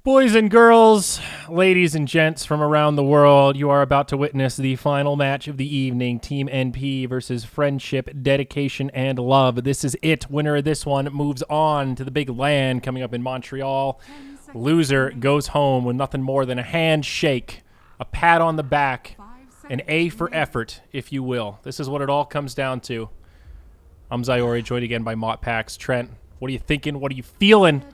Boys and girls, ladies and gents from around the world, you are about to witness the final match of the evening. Team NP versus Friendship, Dedication, and Love. This is it. Winner of this one moves on to the big land coming up in Montreal. Loser goes home with nothing more than a handshake, a pat on the back, an A for effort, if you will. This is what it all comes down to. I'm Zyori, joined again by Mott Trent, what are you thinking? What are you feeling?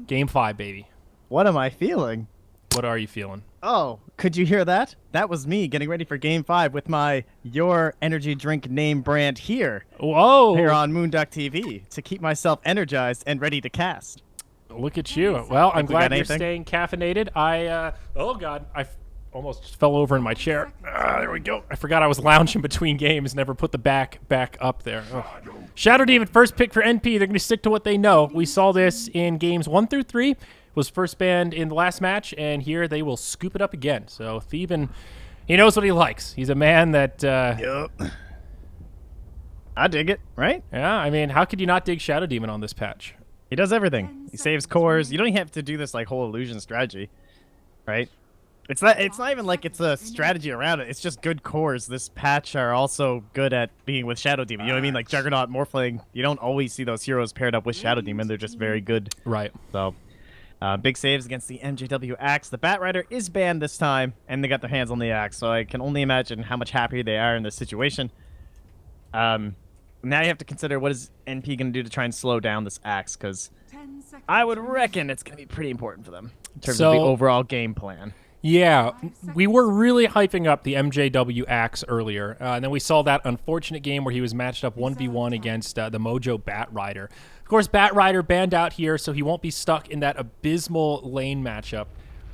Game 5, baby. What am I feeling? What are you feeling? Oh, could you hear that? That was me getting ready for Game 5 with my Your Energy Drink name brand here. Whoa! Here on moonducktv to keep myself energized and ready to cast. Look at you. Well, I'm glad you're anything? staying caffeinated. Oh God, I almost fell over in my chair. There we go. I forgot I was lounging between games. Never put the back up there. Ugh. Shadow Demon, first pick for NP. They're going to stick to what they know. We saw this in games 1 through 3. Was first banned in the last match, and here they will scoop it up again. So Theben, he knows what he likes. He's a man that... Yep. I dig it, right? Yeah, I mean, how could you not dig Shadow Demon on this patch? He does everything. He saves cores. You don't even have to do this like whole illusion strategy, right? It's not even like it's a strategy around it. It's just good cores. This patch are also good at being with Shadow Demon. You know what I mean? Like Juggernaut, Morphling. You don't always see those heroes paired up with Shadow Demon. They're just very good. Right. So... big saves against the MJW Axe. The Bat Rider is banned this time, and they got their hands on the Axe, so I can only imagine how much happier they are in this situation. Now you have to consider what is NP going to do to try and slow down this Axe, because I would reckon it's going to be pretty important for them in terms of the overall game plan. Yeah, we were really hyping up the MJW Axe earlier, and then we saw that unfortunate game where he was matched up 1v1 against the Mojo Bat Rider. Of course, Bat Rider banned out here, so he won't be stuck in that abysmal lane matchup.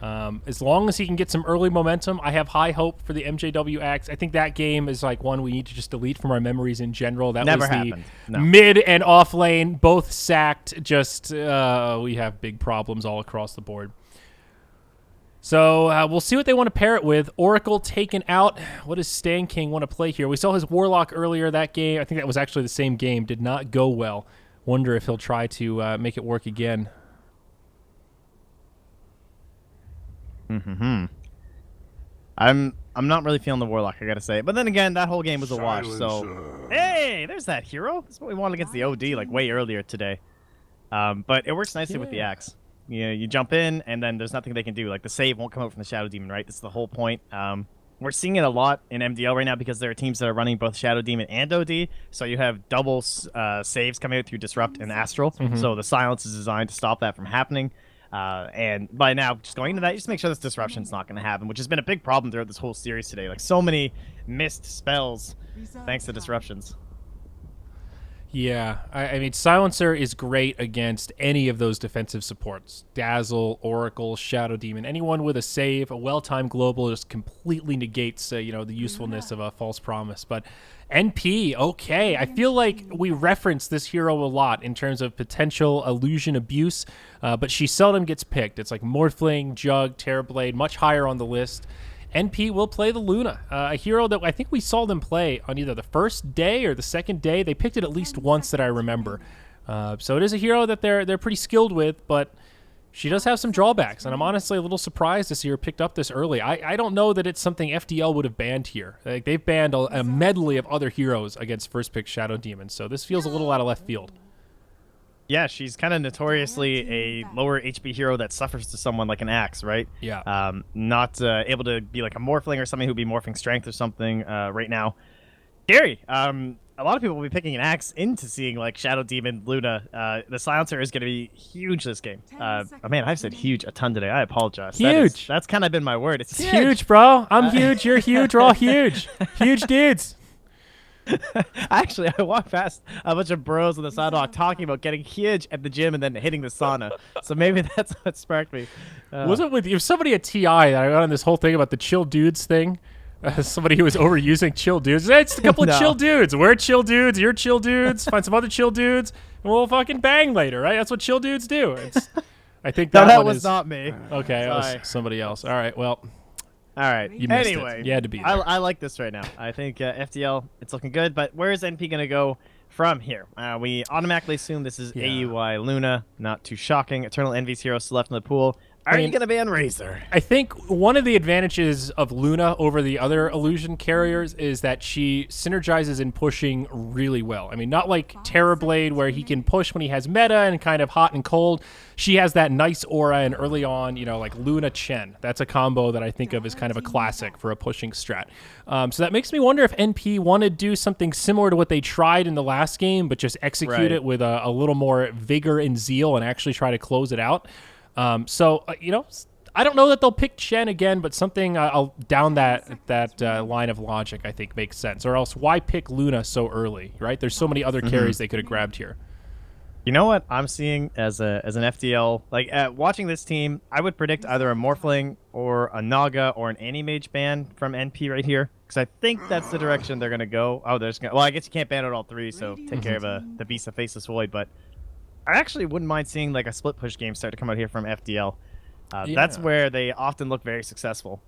As long as he can get some early momentum, I have high hope for the MJW Axe. I think that game is like one we need to just delete from our memories in general. That Never was the happened. No. mid and off lane, both sacked. Just we have big problems all across the board. So we'll see what they want to pair it with. Oracle taken out. What does Stan King want to play here? We saw his Warlock earlier that game. I think that was actually the same game. Did not go well. Wonder if he'll try to make it work again. I'm not really feeling the Warlock, I gotta say. But then again, that whole game was a wash, so... Hey, there's that hero. That's what we wanted against the OD like way earlier today. But it works nicely with the Axe. You jump in, and then there's nothing they can do. Like, the save won't come out from the Shadow Demon, right? That's the whole point. We're seeing it a lot in MDL right now because there are teams that are running both Shadow Demon and OD. So you have double saves coming out through Disrupt and Astral. So the silence is designed to stop that from happening. And by now, just going into that, you just make sure this disruption's not going to happen, which has been a big problem throughout this whole series today. Like, so many missed spells thanks to disruptions. Yeah, I mean, Silencer is great against any of those defensive supports. Dazzle, Oracle, Shadow Demon. Anyone with a save, a well-timed global just completely negates, the usefulness of a false promise. But NP, okay. I feel like we reference this hero a lot in terms of potential illusion abuse, but she seldom gets picked. It's like Morphling, Jug, Terrorblade, much higher on the list. NP will play the Luna, a hero that I think we saw them play on either the first day or the second day. They picked it at least once that I remember. So it is a hero that they're pretty skilled with, but she does have some drawbacks, and I'm honestly a little surprised to see her picked up this early. I don't know that it's something FDL would have banned here. Like, they've banned a medley of other heroes against first pick Shadow Demon, so this feels a little out of left field. Yeah, she's kind of notoriously a lower HP hero that suffers to someone like an Axe, right? Yeah. Not able to be like a Morphling or something who'd be Morphing Strength or something right now. Scary. A lot of people will be picking an Axe into seeing like Shadow Demon, Luna. The Silencer is going to be huge this game. Oh man, I've said huge a ton today. I apologize. Huge. That's kind of been my word. It's huge, bro. I'm huge. You're huge. We're all huge. Huge dudes. Actually, I walked past a bunch of bros on the sidewalk talking about getting huge at the gym and then hitting the sauna. So maybe that's what sparked me. Was it with somebody at TI that I got on this whole thing about the chill dudes thing? Somebody who was overusing chill dudes. It's a couple of chill dudes. We're chill dudes. You're chill dudes. Find some other chill dudes, and we'll fucking bang later, right? That's what chill dudes do. I think that was not me. Okay, that was somebody else. All right, well. All right. You missed anyway, it. You had to be there. I like this right now. I think FDL, it's looking good, but where is NP going to go from here? We automatically assume this is AUI Luna. Not too shocking. Eternal Envy's hero still left in the pool. Are you going to ban Razor? I think one of the advantages of Luna over the other illusion carriers is that she synergizes in pushing really well. I mean, not like Terrorblade where he can push when he has meta and kind of hot and cold. She has that nice aura, and early on, you know, like Luna Chen. That's a combo that I think of as kind of a classic for a pushing strat. So that makes me wonder if NP want to do something similar to what they tried in the last game, but just execute it with a little more vigor and zeal and actually try to close it out. You know, I don't know that they'll pick Chen again, but something I'll down that line of logic I think makes sense. Or else, why pick Luna so early, right? There's so many other carries they could have grabbed here. You know what I'm seeing as an FDL? Like, watching this team, I would predict either a Morphling or a Naga or an Animage ban from NP right here. Because I think that's the direction they're going to go. Oh, well, I guess you can't ban out all three, so take care of the Beast of Faceless Void. But I actually wouldn't mind seeing like a split push game start to come out here from FDL. That's where they often look very successful.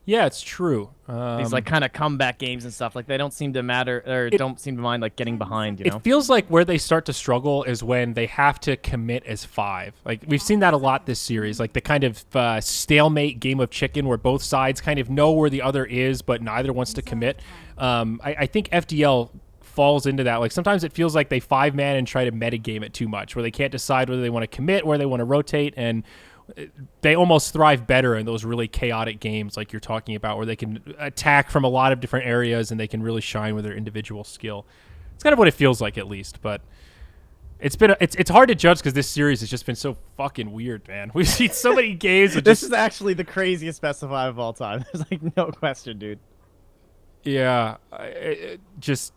Yeah, it's true. These like kind of comeback games and stuff, like they don't seem to matter or don't seem to mind like getting behind. You know, it feels like where they start to struggle is when they have to commit as 5. Like we've seen that a lot this series, like the kind of stalemate game of chicken where both sides kind of know where the other is, but neither wants to commit. I think FDL falls into that. Like sometimes it feels like they 5-man and try to metagame it too much, where they can't decide whether they want to commit, where they want to rotate, and they almost thrive better in those really chaotic games like you're talking about, where they can attack from a lot of different areas and they can really shine with their individual skill. It's kind of what it feels like, at least, but it's hard to judge because this series has just been so fucking weird, man. We've seen so many games. This is actually the craziest best of 5 of all time. There's like no question, dude. Yeah, just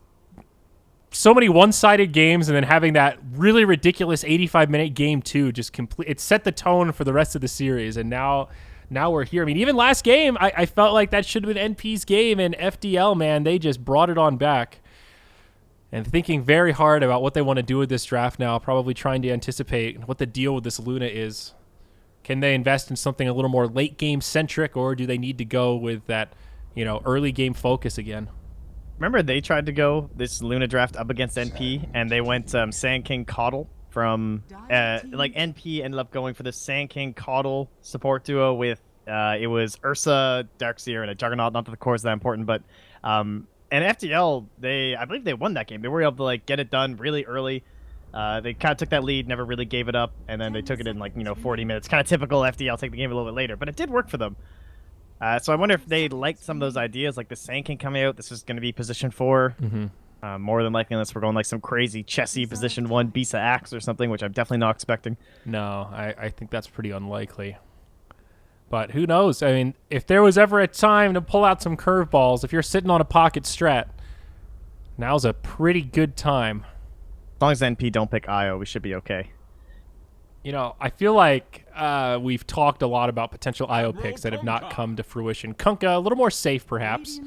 so many one-sided games, and then having that really ridiculous 85-minute game too. Just complete. It set the tone for the rest of the series, and now we're here. I mean, even last game, I felt like that should have been NP's game, and FDL, man, they just brought it on back. And thinking very hard about what they want to do with this draft now, probably trying to anticipate what the deal with this Luna is. Can they invest in something a little more late game centric, or do they need to go with that, you know, early game focus again? Remember they tried to go this Luna draft up against NP, and they went Sand King Coddle from like NP ended up going for the Sand King Coddle support duo with it was Ursa, Darkseer, and a Juggernaut. Not that the cores that important, but and FDL I believe they won that game. They were able to like get it done really early. They kind of took that lead, never really gave it up, and then they took it in like 40 minutes. Kind of typical FDL, take the game a little bit later, but it did work for them. So I wonder if they liked some of those ideas, like the Sand King coming out. This is going to be position 4. More than likely, unless we're going like some crazy chessy position 1 Bisa Axe or something, which I'm definitely not expecting. No, I think that's pretty unlikely. But who knows? I mean, if there was ever a time to pull out some curveballs, if you're sitting on a pocket strat, now's a pretty good time. As long as NP don't pick IO, we should be okay. You know, I feel like we've talked a lot about potential IO picks that have not come to fruition. Kunkka, a little more safe, perhaps.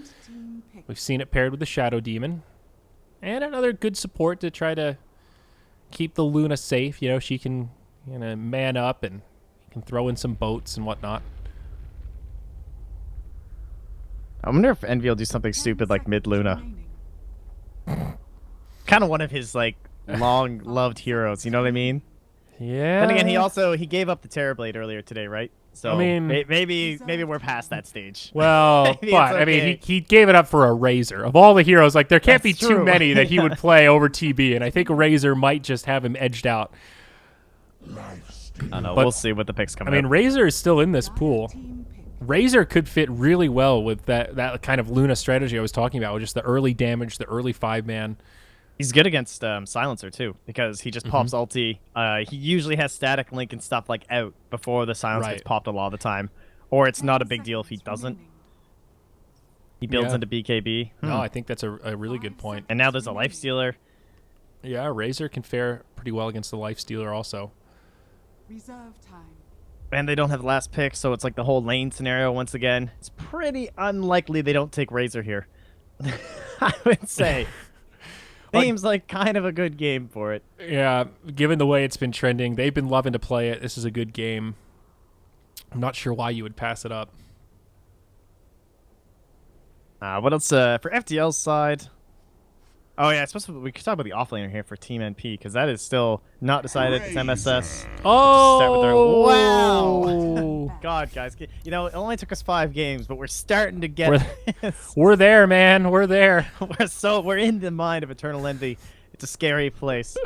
We've seen it paired with the Shadow Demon. And another good support to try to keep the Luna safe. You know, she can man up and can throw in some boats and whatnot. I wonder if Envy will do something stupid like mid-Luna. Kind of one of his, like, long-loved heroes, you know what I mean? Yeah. Then again, he gave up the Terrorblade earlier today, right? So I mean, maybe we're past that stage. Well, but okay. I mean, he gave it up for a Razor. Of all the heroes, like there can't be too many that he would play over TB, and I think Razor might just have him edged out. I don't know. We'll see what the picks come out. I mean, Razor is still in this pool. Razor could fit really well with that kind of Luna strategy I was talking about, with just the early damage, the early 5-man. He's good against Silencer, too, because he just pops ulti. He usually has static link and stuff like out before the Silencer gets popped a lot of the time. Or it's not a big deal if he doesn't. He builds into BKB. No, I think that's a really good point. And now there's a Lifestealer. Yeah, Razor can fare pretty well against the Lifestealer also. Reserve time. And they don't have last pick, so it's like the whole lane scenario once again. It's pretty unlikely they don't take Razor here. I would say. Seems like kind of a good game for it. Yeah, given the way it's been trending, they've been loving to play it. This is a good game. I'm not sure why you would pass it up. What else? For FDL's side, Oh yeah, we could talk about the offlaner here for Team NP because that is still not decided. It's MSS. Start with our Oh, God, guys, you know it only took us 5 games, but we're starting to get. we're there, man. We're there. we're in the mind of Eternal Envy. It's a scary place.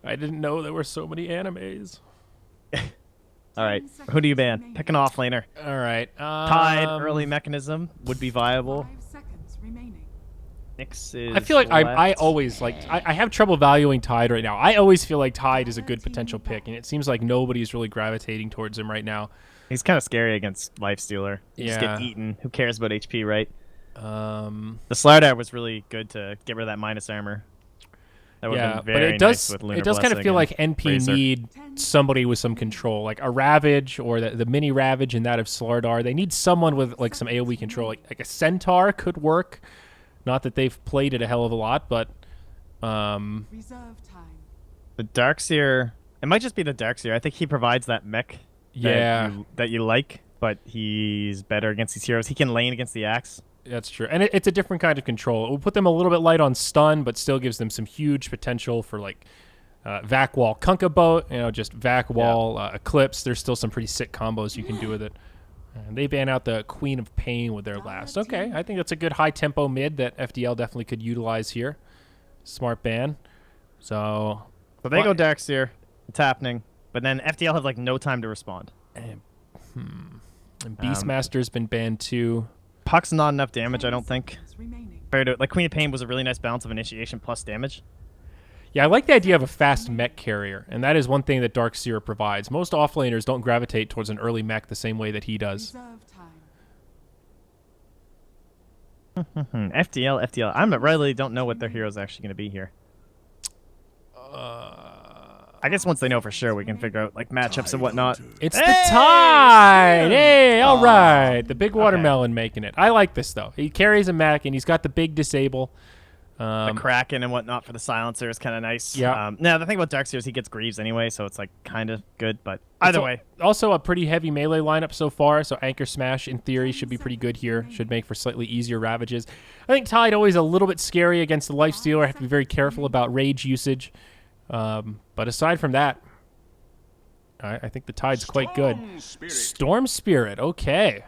I didn't know there were so many animes. All right, who do you ban? Pick an offlaner. All right. Tide early mechanism would be viable. 5 seconds remaining. Nyx is I feel like I left. always like I have trouble valuing Tide right now. I always feel like Tide is a good potential pick, and it seems like nobody's really gravitating towards him right now. He's kind of scary against Lifestealer. You just Yeah. get eaten. Who cares about HP, right? Um, The Slardar was really good to get rid of that minus armor. That would yeah, have but been very it does nice with Lunar it does kind of Blessing feel and like NP Razor. need somebody with some control, like a Ravage or the mini Ravage and that of Slardar. They need someone with like some AOE control, like a Centaur could work. Not that they've played it a hell of a lot, but Reserve time. The Darkseer. It might just be the Darkseer. I think he provides that mech. Yeah. That you like, but he's better against these heroes. He can lane against the axe. That's true. And it's a different kind of control. It will put them a little bit light on stun, but still gives them some huge potential for like Vac Wall Kunkka Boat, just Vac Wall Eclipse. There's still some pretty sick combos you can do with it. And they ban out the Queen of Pain with their last. Okay, I think that's a good high tempo mid that FDL definitely could utilize here. Smart ban. So they go Darkseer. It's happening. But then FDL have like no time to respond. And Beastmaster's been banned too. Puck's not enough damage, I don't think. Remaining. Like Queen of Pain was a really nice balance of initiation plus damage. Yeah, I like the idea of a fast mech carrier, and that is one thing that Darkseer provides. Most offlaners don't gravitate towards an early mech the same way that he does. Reserve time. FDL. I really don't know what their hero's actually going to be here. I guess once they know for sure, we can figure out like matchups and whatnot. It's the Tide! Hey, all right. The big watermelon making it. I like this, though. He carries a mech, and he's got the big disable. The Kraken and whatnot for the silencer is kind of nice. Yeah. Now, the thing about Darkseer is he gets Greaves anyway, so it's like kind of good, but either way. Also a pretty heavy melee lineup so far, so Anchor Smash, in theory, should be pretty good here. Should make for slightly easier Ravages. I think Tide always a little bit scary against the Lifestealer. Have to be very careful about rage usage. But aside from that, I think the Tide's quite good. Storm Spirit, okay.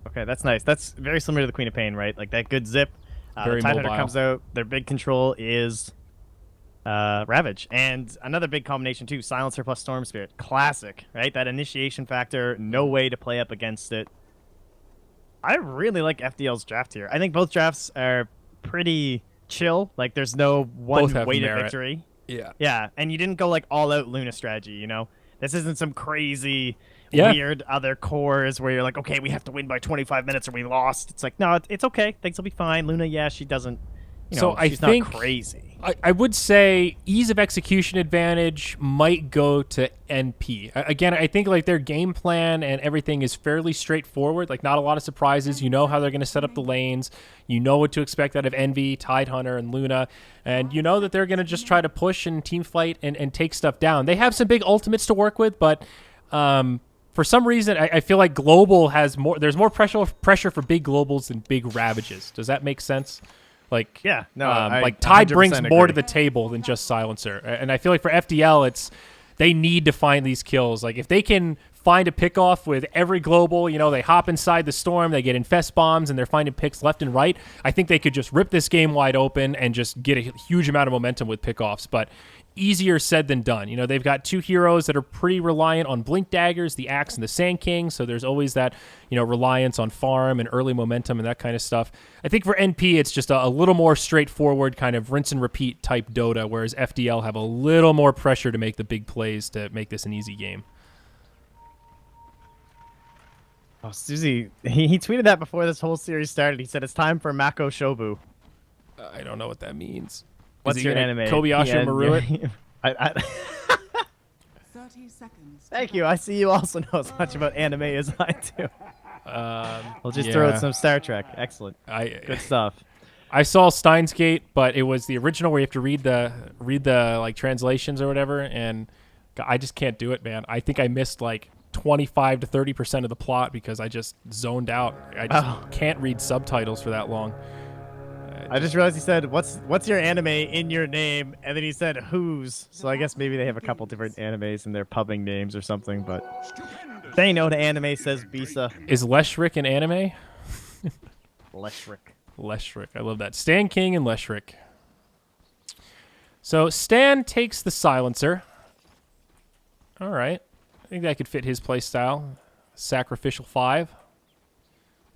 Okay, that's nice. That's very similar to the Queen of Pain, right? Like that good zip. Very the Tidehunter mobile. comes out. Their big control is Ravage. And another big combination, too, Silencer plus Storm Spirit. Classic, right? That initiation factor, no way to play up against it. I really like FDL's draft here. I think both drafts are pretty chill. Like, there's no one Both have way to merit. victory. Yeah. Yeah, and you didn't go, like, all-out Luna strategy, you know? This isn't some crazy, Yeah. weird other cores where you're like, okay, we have to win by 25 minutes or we lost. It's like, no, it's okay. Things will be fine. Luna, yeah, she doesn't, So I she's think- not crazy. I would say ease of execution advantage might go to NP. Again, I think like their game plan and everything is fairly straightforward. Like not a lot of surprises. You know how they're going to set up the lanes. You know what to expect out of Envy, Tidehunter, and Luna. And you know that they're going to just try to push and team fight and take stuff down. They have some big ultimates to work with, but for some reason, I feel like Global has more. There's more pressure for big globals than big Ravages. Does that make sense? Like Yeah, no, I like Tide 100% brings more to agree. the table than just Silencer, and I feel like for FDL, they need to find these kills. Like if they can find a pick off with every global, they hop inside the storm, they get infest bombs, and they're finding picks left and right. I think they could just rip this game wide open and just get a huge amount of momentum with pickoffs. But easier said than done. They've got two heroes that are pretty reliant on blink daggers, the axe and the Sand King. So there's always that, reliance on farm and early momentum and that kind of stuff. I think for NP, it's just a little more straightforward kind of rinse and repeat type Dota, whereas FDL have a little more pressure to make the big plays to make this an easy game. Oh, Suzy, he tweeted that before this whole series started. He said it's time for Mako Shobu. I don't know what that means. What's Is he your gonna anime? Kobayashi Yeah, Maru it? yeah. 30 seconds. Thank you. I see you also know as much about anime as I do. We'll just throw yeah. out some Star Trek. Excellent. Good stuff. I saw Steins Gate, but it was the original where you have to read the like translations or whatever, and I just can't do it, man. I think I missed like 25 to 30% of the plot because I just zoned out. I just can't read subtitles for that long. I just realized he said, "What's your anime in your name?" And then he said, "Whose?" So I guess maybe they have a couple different animes in their pubbing names or something. But they know the anime says Bisa. Is Leshrick an anime? Leshrick. Leshrick. I love that. Stan King and Leshrick. So Stan takes the silencer. All right. I think that could fit his play style. Sacrificial 5.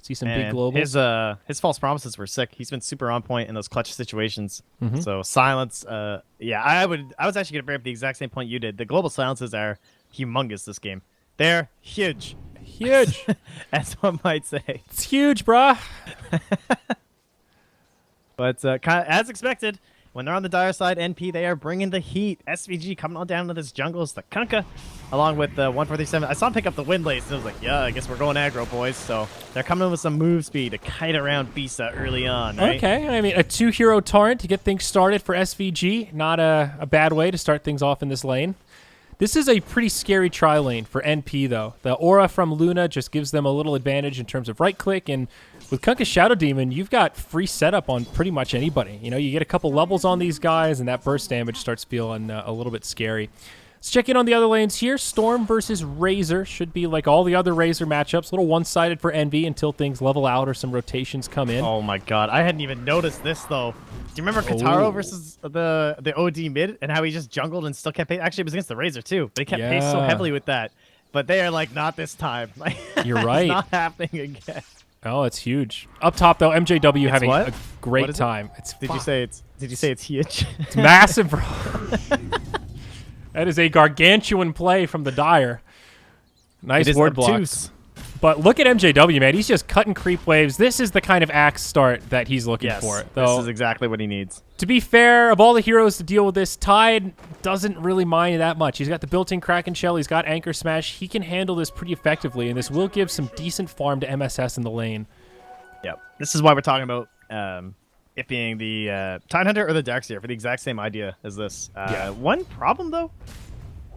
See some big globals. His false promises were sick. He's been super on point in those clutch situations. Mm-hmm. So silence, yeah, I was actually gonna bring up the exact same point you did. The global silences are humongous this game. They're huge. Huge. As one might say. It's huge, brah. But kind of as expected, when they're on the dire side, NP, they are bringing the heat. SVG coming on down to this jungle is the Kunkka, along with the 147. I saw him pick up the wind lace, and I was like, yeah, I guess we're going aggro, boys. So they're coming in with some move speed to kite around Bisa early on, right? Okay, I mean, a 2-hero torrent to get things started for SVG. Not a bad way to start things off in this lane. This is a pretty scary tri-lane for NP, though. The aura from Luna just gives them a little advantage in terms of right-click, and with Kunkka's Shadow Demon, you've got free setup on pretty much anybody. You know, you get a couple levels on these guys, and that burst damage starts feeling a little bit scary. Let's check in on the other lanes here. Storm versus Razor should be like all the other Razor matchups. A little one-sided for Envy until things level out or some rotations come in. Oh my god, I hadn't even noticed this though. Do you remember Kataro versus the OD mid and how he just jungled and still kept pace? Actually, it was against the Razor too, but he kept pace so heavily with that. But they are like, not this time. Like, you're right. It's not happening again. Oh, it's huge. Up top though, MJW having what? a great time. Did you say it's huge? It's massive, bro. That is a gargantuan play from the Dire. Nice word blocks. But look at MJW, man. He's just cutting creep waves. This is the kind of axe start that he's looking for. Though, this is exactly what he needs. To be fair, of all the heroes to deal with this, Tide doesn't really mind that much. He's got the built-in Kraken Shell. He's got Anchor Smash. He can handle this pretty effectively, and this will give some decent farm to MSS in the lane. Yep. This is why we're talking about it being the Tidehunter or the Darkseer for the exact same idea as this. One problem, though,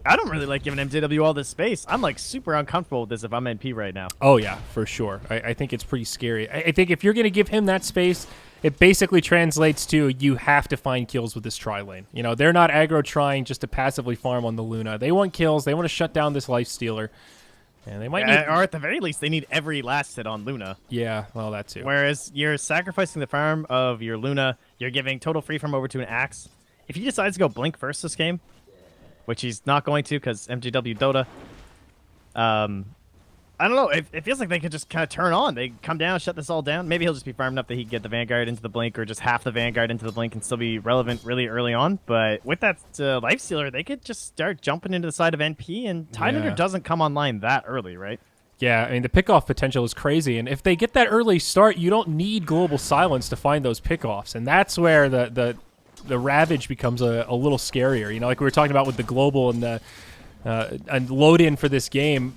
I don't really like giving MJW all this space. I'm, like, super uncomfortable with this if I'm NP right now. Oh, yeah, for sure. I think it's pretty scary. I think if you're going to give him that space, it basically translates to you have to find kills with this tri-lane. You know, they're not aggro trying just to passively farm on the Luna. They want kills. They want to shut down this Lifestealer. And they might need... Or at the very least, they need every last hit on Luna. Yeah, well, that too. Whereas you're sacrificing the farm of your Luna, you're giving total free farm over to an Axe. If he decides to go Blink first this game, which he's not going to because MJW Dota, I don't know. It feels like they could just kind of turn on. They come down, shut this all down. Maybe he'll just be farmed enough that he can get the Vanguard into the Blink or just half the Vanguard into the Blink and still be relevant really early on. But with that Lifestealer, they could just start jumping into the side of NP, and Tidehunter doesn't come online that early, right? Yeah, I mean, the pickoff potential is crazy. And if they get that early start, you don't need Global Silence to find those pickoffs. And that's where the Ravage becomes a little scarier. You know, like we were talking about with the Global and the load-in for this game.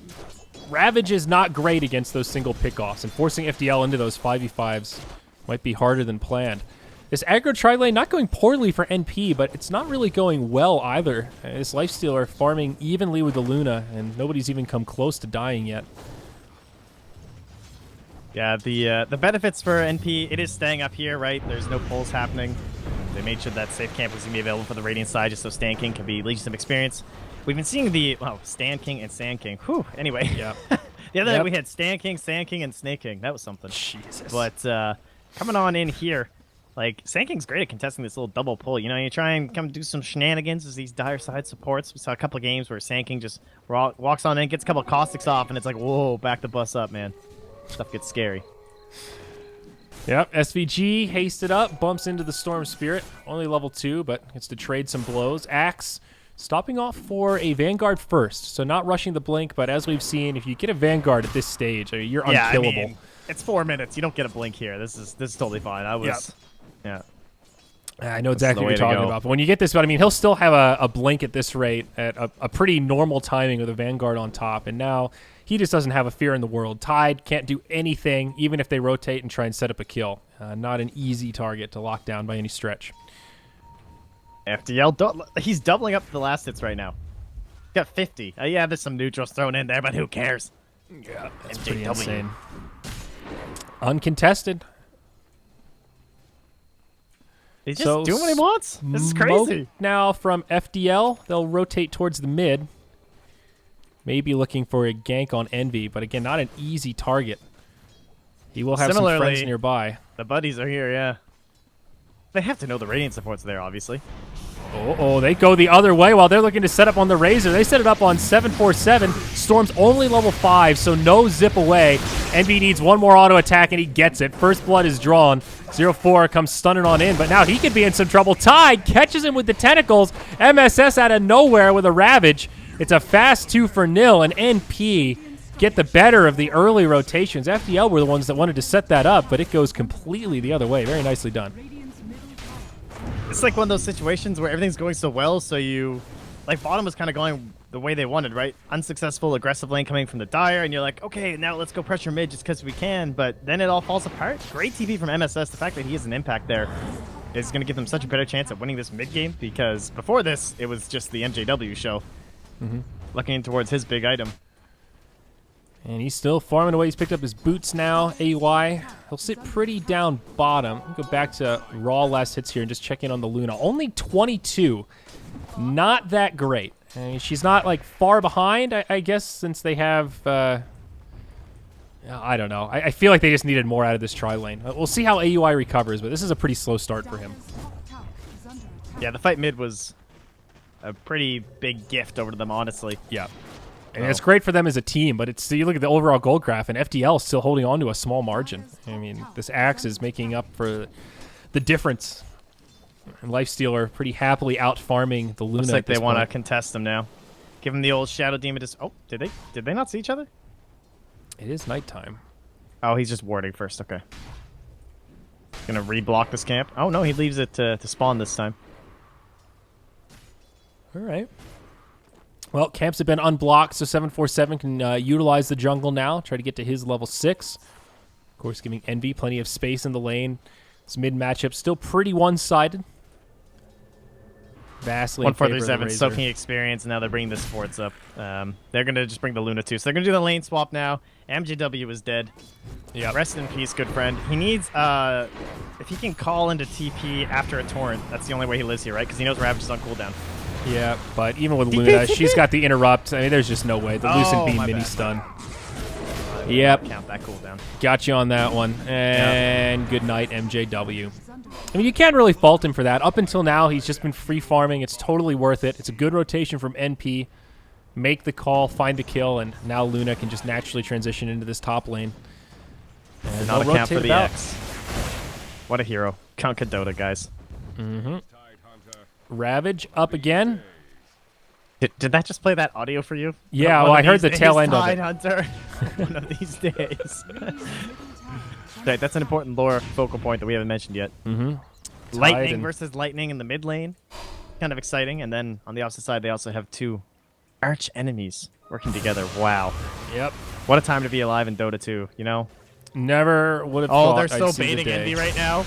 Ravage is not great against those single pickoffs, and forcing FDL into those 5v5s might be harder than planned. This aggro tri-lane not going poorly for NP, but it's not really going well either. This Lifestealer farming evenly with the Luna, and nobody's even come close to dying yet. Yeah, the benefits for NP, it is staying up here, right? There's no pulls happening. They made sure that safe camp was going to be available for the Radiant side, just so Stan King can be leeching some experience. We've been seeing the, well, Stan King and Sand King. Whew, anyway. Yeah. The other night we had Stan King, Sand King, and Snake King. That was something. Jesus. But coming on in here, like, Sand King's great at contesting this little double pull. You know, you try and come do some shenanigans as these dire side supports. We saw a couple of games where Sand King just walks on in, gets a couple of caustics off, and it's like, whoa, back the bus up, man. Stuff gets scary. Yep, SVG hasted up, bumps into the Storm Spirit. Only level 2, but gets to trade some blows. Axe stopping off for a Vanguard first, so not rushing the Blink, but as we've seen, if you get a Vanguard at this stage, you're unkillable. I mean, it's 4 minutes. You don't get a Blink here. This is totally fine. Yeah. I know exactly what you're talking about. But when you get this, but I mean, he'll still have a Blink at this rate at a pretty normal timing with a Vanguard on top, and now he just doesn't have a fear in the world. Tide can't do anything, even if they rotate and try and set up a kill. Not an easy target to lock down by any stretch. FDL, he's doubling up the last hits right now. Got 50. Yeah, there's some neutrals thrown in there, but who cares? Yeah, that's pretty insane. Uncontested. He's just doing what he wants. This is crazy. Now from FDL, they'll rotate towards the mid. Maybe looking for a gank on Envy, but again, not an easy target. He will have some friends nearby. The buddies are here, yeah. They have to know the Radiant support's there, obviously. Oh, they go the other way while they're looking to set up on the Razor. They set it up on 747. Storm's only level 5, so no zip away. Envy needs one more auto attack, and he gets it. First blood is drawn. 0-4 comes stunning on in, but now he could be in some trouble. Tide catches him with the tentacles. MSS out of nowhere with a Ravage. It's a fast 2 for nil, and NP get the better of the early rotations. FDL were the ones that wanted to set that up, but it goes completely the other way. Very nicely done. It's like one of those situations where everything's going so well, so you... Like, bottom was kind of going the way they wanted, right? Unsuccessful, aggressive lane coming from the Dire, and you're like, okay, now let's go pressure mid just because we can, but then it all falls apart. Great TP from MSS. The fact that he has an impact there is going to give them such a better chance at winning this mid game, because before this, it was just the MJW show. Looking towards his big item. And he's still farming away. He's picked up his boots now. AY, he'll sit pretty down bottom. I'll go back to raw last hits here and just check in on the Luna. Only 22. Not that great. I mean, she's not like far behind, I guess, since they have... I don't know. I feel like they just needed more out of this tri lane. We'll see how AUI recovers, but this is a pretty slow start for him. Yeah, the fight mid was a pretty big gift over to them, honestly. Yeah. And it's great for them as a team, but it's you look at the overall gold graph, and FDL is still holding on to a small margin. I mean, this Axe is making up for the difference. And Lifestealer pretty happily out farming the Luna. Looks like they want to contest them now. Give him the old Shadow Demon. Oh, did they not see each other? It is nighttime. Oh, he's just warding first. Okay. Gonna reblock this camp. Oh no, he leaves it to spawn this time. All right. Well, camps have been unblocked, so 747 can utilize the jungle now, try to get to his level 6. Of course, giving Envy plenty of space in the lane. This mid matchup still pretty one-sided. Vastly in favor of the Razor. Soaking experience, and now they're bringing the supports up. They're going to just bring the Luna too. So they're going to do the lane swap now. MJW is dead. Yeah. Rest in peace, good friend. He needs, if he can call into TP after a torrent, that's the only way he lives here, right? Because he knows Ravage is on cooldown. Yeah, but even with Luna, she's got the interrupt. I mean, there's just no way. The Lucent Beam mini stun. Yep. Count that cooldown. Got you on that one. And good night, MJW. I mean, you can't really fault him for that. Up until now, he's just been free farming. It's totally worth it. It's a good rotation from NP. Make the call, find the kill, and now Luna can just naturally transition into this top lane. And not a count for the X. What a hero. Conquer Dota, guys. Ravage up again. Did that just play that audio for you? Yeah, well, I heard the tail end of it. Hunter. One of these days. Right, that's an important lore focal point that we haven't mentioned yet. Lightning versus lightning in the mid lane. Kind of exciting. And then on the opposite side, they also have two arch enemies working together. Wow. Yep. What a time to be alive in Dota 2, you know? Never would have thought they're so baiting Envy right now.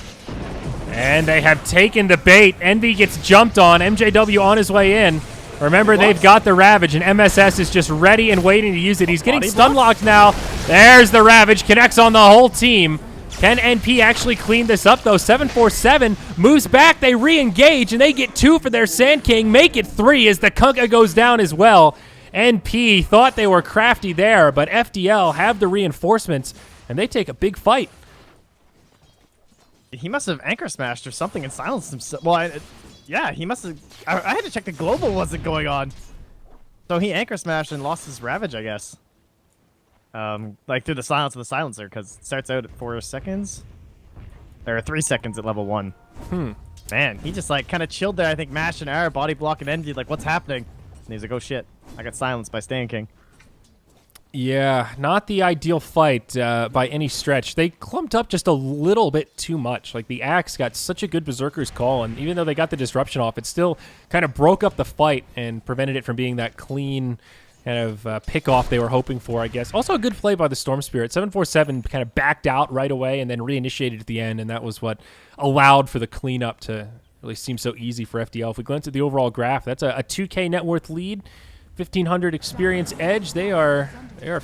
And they have taken the bait. Envy gets jumped on. MJW on his way in. Remember, they've got the Ravage, and MSS is just ready and waiting to use it. He's getting stun locked now. There's the Ravage. Connects on the whole team. Can NP actually clean this up, though? 747 moves back. They re-engage, and they get 2 for their Sand King. Make it 3 as the Kunkka goes down as well. NP thought they were crafty there, but FDL have the reinforcements, and they take a big fight. He must have anchor smashed or something and silenced himself. Well, yeah, he must have... I had to check the global wasn't going on. So he anchor smashed and lost his Ravage, I guess. Like through the silence of the silencer, because it starts out at 4 seconds. There are 3 seconds at level 1. Man, he just like kind of chilled there. I think Mash and R, body block and Envy, like, what's happening? And he's like, oh shit, I got silenced by Sand King. Yeah, not the ideal fight by any stretch. They clumped up just a little bit too much. Like, the Axe got such a good Berserker's Call, and even though they got the disruption off, it still kind of broke up the fight and prevented it from being that clean kind of pick-off they were hoping for, I guess. Also a good play by the Storm Spirit. 747 kind of backed out right away and then reinitiated at the end, and that was what allowed for the cleanup to really seem so easy for FDL. If we glance at the overall graph, that's a 2K net worth lead. 1,500 experience edge. They are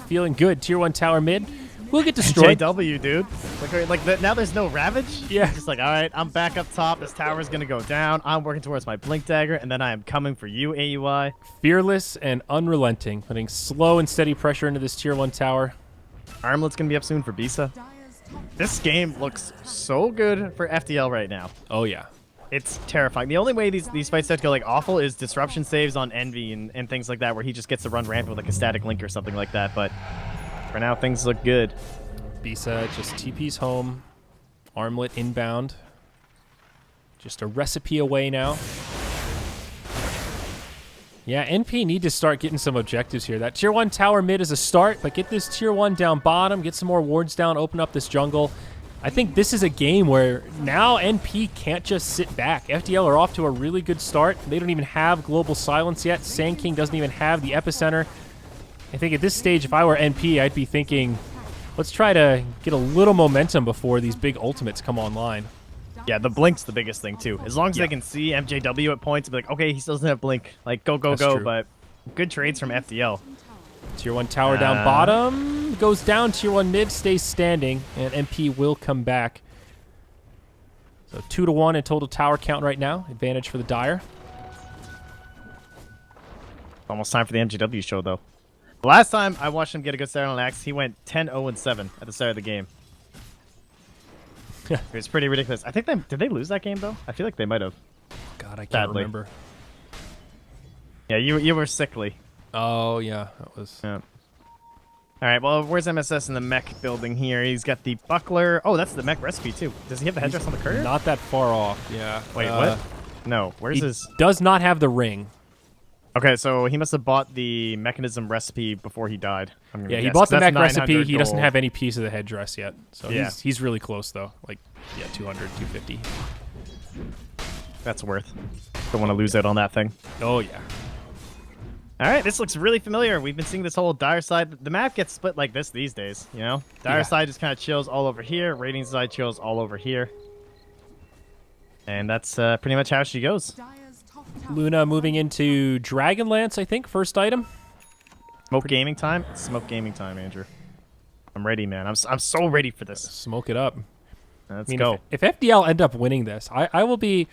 feeling good. Tier 1 tower mid. We'll get destroyed. JW, dude. Now there's no Ravage? Yeah. It's just like, all right, I'm back up top. This tower's going to go down. I'm working towards my Blink Dagger, and then I am coming for you, AUI. Fearless and unrelenting, putting slow and steady pressure into this tier 1 tower. Armlet's going to be up soon for Bisa. This game looks so good for FDL right now. Oh, yeah. It's terrifying. The only way these fights start to go like awful is disruption saves on Envy and things like that, where he just gets to run rampant with like a static link or something like that. But for now, things look good. Bisa just TP's home. Armlet inbound. Just a recipe away now. Yeah, NP need to start getting some objectives here. That tier 1 tower mid is a start, but get this tier 1 down bottom, get some more wards down, open up this jungle. I think this is a game where now NP can't just sit back. FDL are off to a really good start. They don't even have Global Silence yet. Sand King doesn't even have the Epicenter. I think at this stage, if I were NP, I'd be thinking, let's try to get a little momentum before these big ultimates come online. Yeah, the Blink's the biggest thing, too. As long as they can see MJW at points, be like, okay, he still doesn't have Blink. Like, go, That's go, true. but good trades from FDL. Tier 1 tower down bottom, goes down, tier 1 mid stays standing, and MP will come back. So 2-1 in total tower count right now, advantage for the Dire. Almost time for the MJW show, though. The last time I watched him get a good start on Axe, he went 10-0-7 at the start of the game. It was pretty ridiculous. I think did they lose that game, though? I feel like they might have. God, I can't Sadly. remember. Yeah, you were sickly. Oh, yeah, that was... Yeah. All right, well, where's MSS in the mech building here? He's got the buckler. Oh, that's the mech recipe, too. Does he have the headdress on the courier? Not that far off, yeah. Wait, what? No, where's He his... does not have the ring. Okay, so he must have bought the mechanism recipe before he died. I'm gonna Yeah, he guess, bought 'cause the that's mech recipe. 900 He doesn't gold. have any piece of the headdress yet. So Yeah. he's really close, though. Like, yeah, 200, 250. That's worth. Don't want to lose out on that thing. Oh, yeah. All right, this looks really familiar. We've been seeing this whole Dire side. The map gets split like this these days, you know? Dire Yeah. side just kind of chills all over here. Radiant side chills all over here. And that's pretty much how she goes. Dire's top tower Luna moving into Dragonlance, I think, first item. Smoke gaming time? It's smoke gaming time, Andrew. I'm ready, man. I'm so ready for this. Smoke it up. Let's I mean, go. If FDL end up winning this, I will be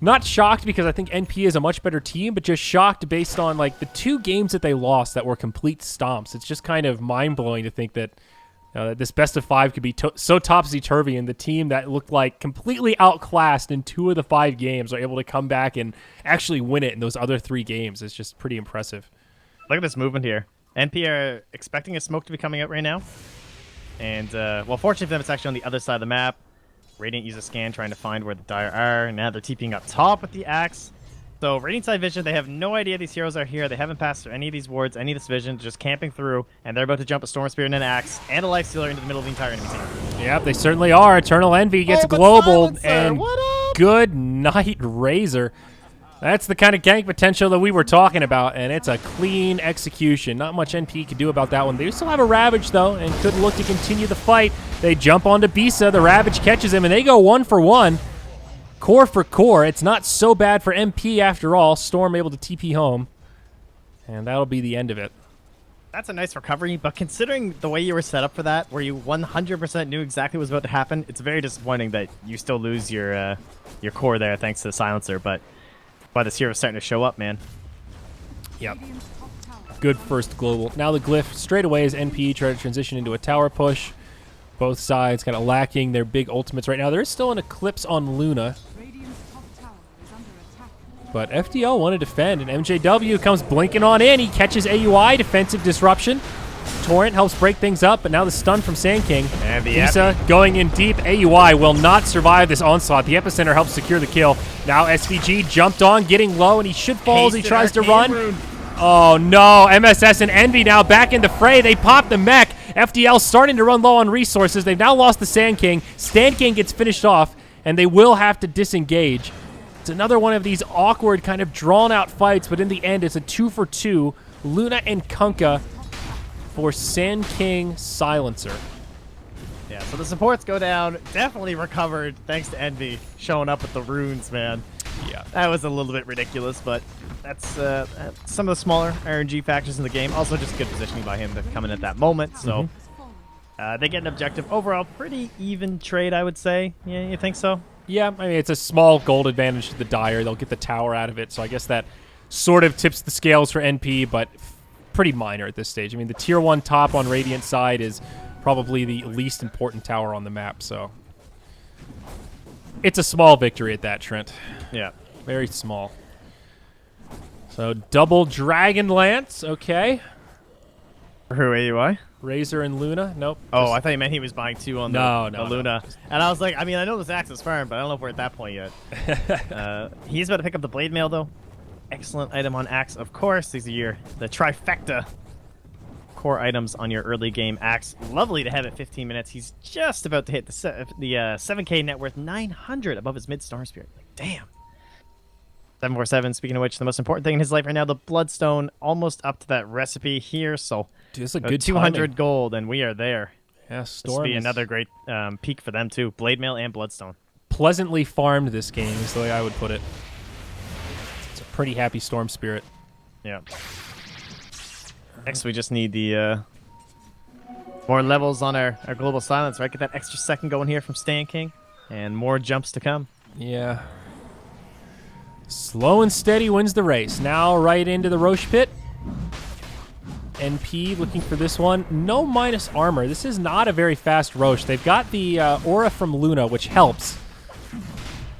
not shocked because I think NP is a much better team, but just shocked based on like the 2 games that they lost that were complete stomps. It's just kind of mind-blowing to think that this best of 5 could be so topsy-turvy, and the team that looked like completely outclassed in 2 of the 5 games are able to come back and actually win it in those other 3 games. It's just pretty impressive. Look at this movement here. NP are expecting a smoke to be coming out right now. And, well, fortunately for them, it's actually on the other side of the map. Radiant uses scan trying to find where the Dire are. Now they're TPing up top with the axe. So Radiant side vision, they have no idea these heroes are here. They haven't passed through any of these wards, any of this vision, just camping through. And they're about to jump a Storm Spear and an axe and a Life Stealer into the middle of the entire enemy team. Yep, they certainly are. Eternal Envy gets but global, Silencer, and what up? good night, Razor. That's the kind of gank potential that we were talking about, and it's a clean execution. Not much NP can do about that one. They still have a Ravage, though, and could look to continue the fight. They jump onto Bisa. The Ravage catches him, and they go 1 for 1. Core for core. It's not so bad for MP after all. Storm able to TP home, and that'll be the end of it. That's a nice recovery, but considering the way you were set up for that, where you 100% knew exactly what was about to happen, it's very disappointing that you still lose your core there thanks to the silencer, but this hero's starting to show up, man. Yep. Radiant's top tower Good first global. Now the glyph straight away as NP try to transition into a tower push. Both sides kind of lacking their big ultimates right now. There is still an Eclipse on Luna, Radiant's top tower is under attack. but FDL want to defend, and MJW comes blinking on in. He catches AUI, defensive disruption. Torrent helps break things up, but now the stun from Sand King. And the Bisa going in deep. AUI will not survive this onslaught. The Epicenter helps secure the kill. Now SVG jumped on, getting low, and he should fall as he tries to run. Oh no, MSS and Envy now back in the fray. They pop the mech. FDL starting to run low on resources. They've now lost the Sand King. Sand King gets finished off, and they will have to disengage. It's another one of these awkward, kind of drawn-out fights, but in the end, it's a 2 for 2. Luna and Kunkka for Sand King Silencer. Yeah, so the supports go down. Definitely recovered thanks to Envy showing up with the runes, man. Yeah. That was a little bit ridiculous, but that's some of the smaller RNG factors in the game. Also, just good positioning by him to come in at that moment. So, Has fallen. They get an objective. Overall, pretty even trade, I would say. Yeah, you think so? Yeah, I mean, it's a small gold advantage to the Dire. They'll get the tower out of it, so I guess that sort of tips the scales for NP, but pretty minor at this stage. I mean, the tier 1 top on Radiant side is probably the least important tower on the map, so it's a small victory at that, Trent. Yeah. Very small. So, double Dragon Lance, okay. For who, AUI? Razor and Luna, nope. Oh, I thought you meant he was buying 2 on the Luna. No. And I was like, I mean, I know this axe is firm, but I don't know if we're at that point yet. He's about to pick up the blade mail, though. Excellent item on axe, of course. These are the trifecta core items on your early game axe. Lovely to have at 15 minutes. He's just about to hit the 7K net worth, 900 above his mid-star spirit. Like, damn. 747, speaking of which, the most important thing in his life right now, the Bloodstone, almost up to that recipe here, so dude, that's a good 200 timing. Gold, and we are there. Yeah, This Storm will be is another great peak for them, too. Blade Mail and Bloodstone. pleasantly farmed this game, is the way I would put it. It's a pretty happy Storm Spirit. Yeah. Next, we just need the more levels on our Global Silence, right? Get that extra second going here from Stan King, and more jumps to come. Yeah. Slow and steady wins the race. Now right into the Roche Pit. NP looking for this one. No minus armor. This is not a very fast Roche. They've got the aura from Luna, which helps.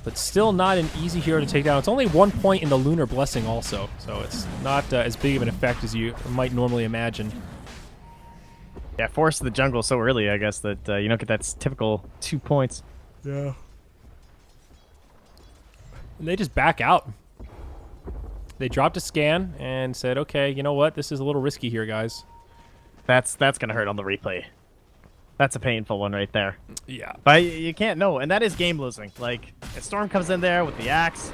But still not an easy hero to take down. It's only 1 point in the Lunar Blessing also. So it's not as big of an effect as you might normally imagine. Yeah, force the jungle so early, I guess, that you don't get that typical 2 points. Yeah. And they just back out. They dropped a scan and said, okay, you know what? This is a little risky here, guys. That's going to hurt on the replay. That's a painful one right there. Yeah. But you can't know, and that is game losing. Like, if Storm comes in there with the axe,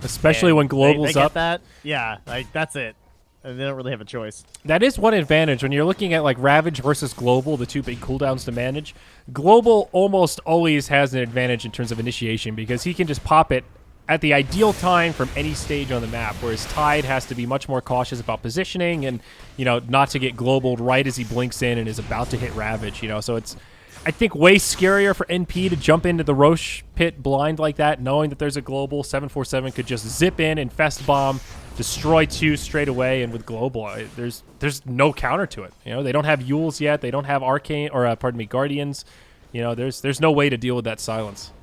Especially when Global's they get up. that, yeah, like, that's it. And they don't really have a choice. That is one advantage. When you're looking at like Ravage versus Global, the two big cooldowns to manage, Global almost always has an advantage in terms of initiation because he can just pop it at the ideal time from any stage on the map, whereas Tide has to be much more cautious about positioning and, you know, not to get globaled right as he blinks in and is about to hit Ravage, you know. So it's, I think, way scarier for NP to jump into the Roche Pit blind like that, knowing that there's a global. 747 could just zip in, infest bomb, destroy 2 straight away, and with global, there's no counter to it. You know, they don't have Yules yet, they don't have Arcane, or pardon me, Guardians. You know, there's no way to deal with that silence.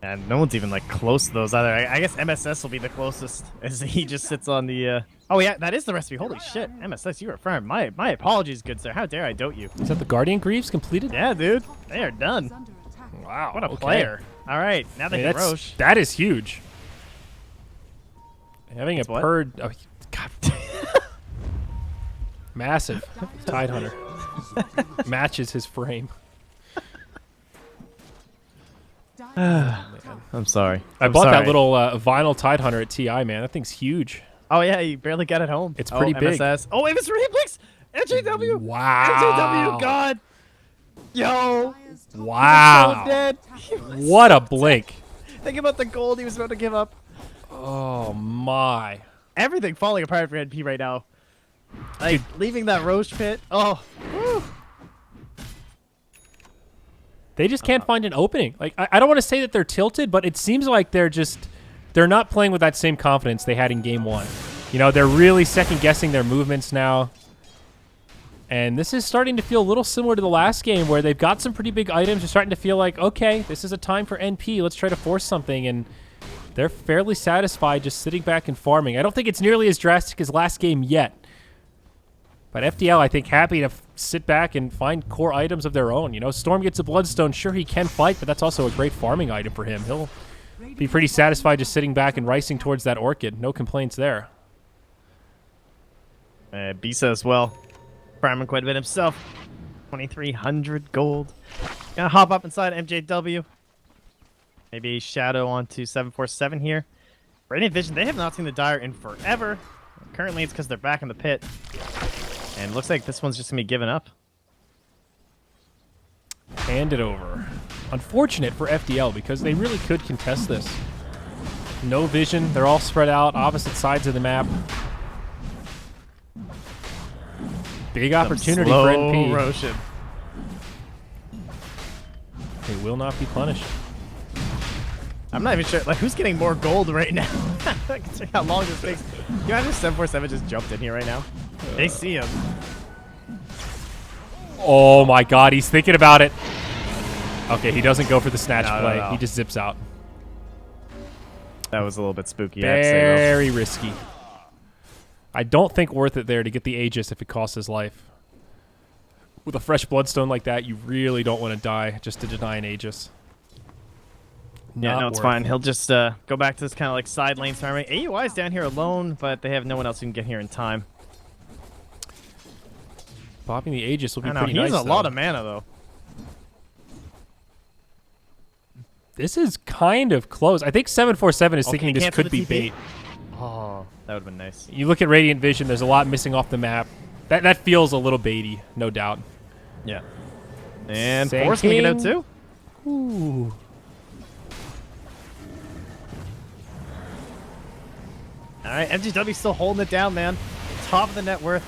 And no one's even, like, close to those either. I guess MSS will be the closest, as he just sits on the, Oh, yeah, that is the recipe. Holy shit. MSS, you are firm. My apologies, good sir. How dare I dote you? Is that the Guardian Greaves completed? Yeah, dude. They are done. Is under attack. Wow. What a okay. player. All right, now they can Roche. That is huge. Having That's a what? purred... Oh, God. Massive. Tide Hunter. Matches his frame. I'm sorry. I bought that little vinyl Tide Hunter at TI, man. That thing's huge. Oh, yeah, you barely got it home. It's pretty big. MSS. Oh, Amos Reflex! NJW! Wow. NJW, God! Yo! Dire's top Wow. So dead. What a blink. Think about the gold he was about to give up. Oh, my. Everything falling apart for NP right now. Like, leaving that Roche Pit. Oh. Woo. They just can't find an opening. Like, I don't want to say that they're tilted, but it seems like they're not playing with that same confidence they had in game 1. You know, they're really second-guessing their movements now. And this is starting to feel a little similar to the last game where they've got some pretty big items. You're starting to feel like, okay, this is a time for NP. Let's try to force something. And they're fairly satisfied just sitting back and farming. I don't think it's nearly as drastic as last game yet. But FDL, I think, happy to sit back and find core items of their own. You know, Storm gets a Bloodstone. Sure, he can fight, but that's also a great farming item for him. He'll be pretty satisfied just sitting back and ricing towards that Orchid. No complaints there. Bisa as well. Farming quite a bit himself. 2,300 gold. Gonna hop up inside MJW. Maybe Shadow onto 747 here. Radiant Vision, they have not seen the Dire in forever. Currently, it's because they're back in the pit. And looks like this one's just going to be given up. Hand it over. Unfortunate for FDL because they really could contest this. No vision. They're all spread out, opposite sides of the map. Big opportunity for NP. Roshan. They will not be punished. I'm not even sure. Like, who's getting more gold right now? Check how long this takes. You imagine if 747 just jumped in here right now? They see him. Oh my god, he's thinking about it. Okay, he doesn't go for the snatch play. No. He just zips out. That was a little bit spooky. I have to say, though. Very risky. I don't think worth it there to get the Aegis if it costs his life. With a fresh bloodstone like that, you really don't want to die just to deny an Aegis. Yeah, Not no, it's worth fine. it. He'll just go back to this kind of like side lane farming. AUI's down here alone, but they have no one else who can get here in time. Popping the Aegis will be I know, pretty he nice, has a though. lot of mana, though. This is kind of close. I think 747 is Oh, thinking can he this cancel could the be TP? bait. Oh, that would have been nice. You look at Radiant Vision, there's a lot missing off the map. That feels a little baity, no doubt. Yeah. And Sand Force can get out King. too. Ooh. All right, MGW still holding it down, man. Top of the net worth.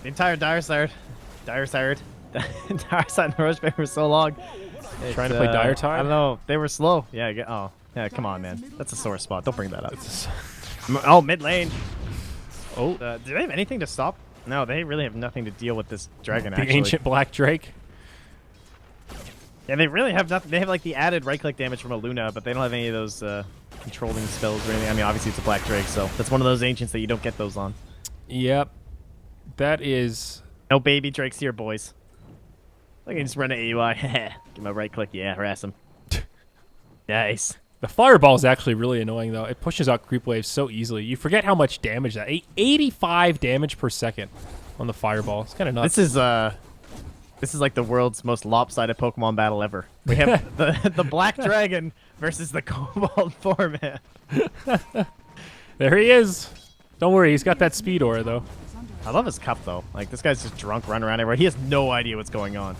The entire Dire Side and the Roche Bay for so long. Trying to play Dire I Tide? don't know. They were slow. Yeah. Oh, yeah. Come on, man. That's a sore spot. Don't bring that up. Oh, mid lane. Oh, Do they have anything to stop? No, they really have nothing to deal with this dragon. the Actually, ancient Black Drake. yeah, they really have nothing. They have like the added right-click damage from a Luna, but they don't have any of those controlling spells or anything. I mean, obviously it's a Black Drake, so that's one of those ancients that you don't get those on. Yep. That is... No baby Drakes here, boys. I can just run an AUI. Get my right click. Yeah, harass him. Nice. The Fireball is actually really annoying, though. It pushes out creep waves so easily. You forget how much damage that... 85 damage per second on the Fireball. It's kind of nuts. This is like the world's most lopsided Pokemon battle ever. We have the Black Dragon versus the Cobalt Foreman. There he is. Don't worry, he's got that speed aura, though. I love his cup, though. Like, this guy's just drunk, running around everywhere. He has no idea what's going on.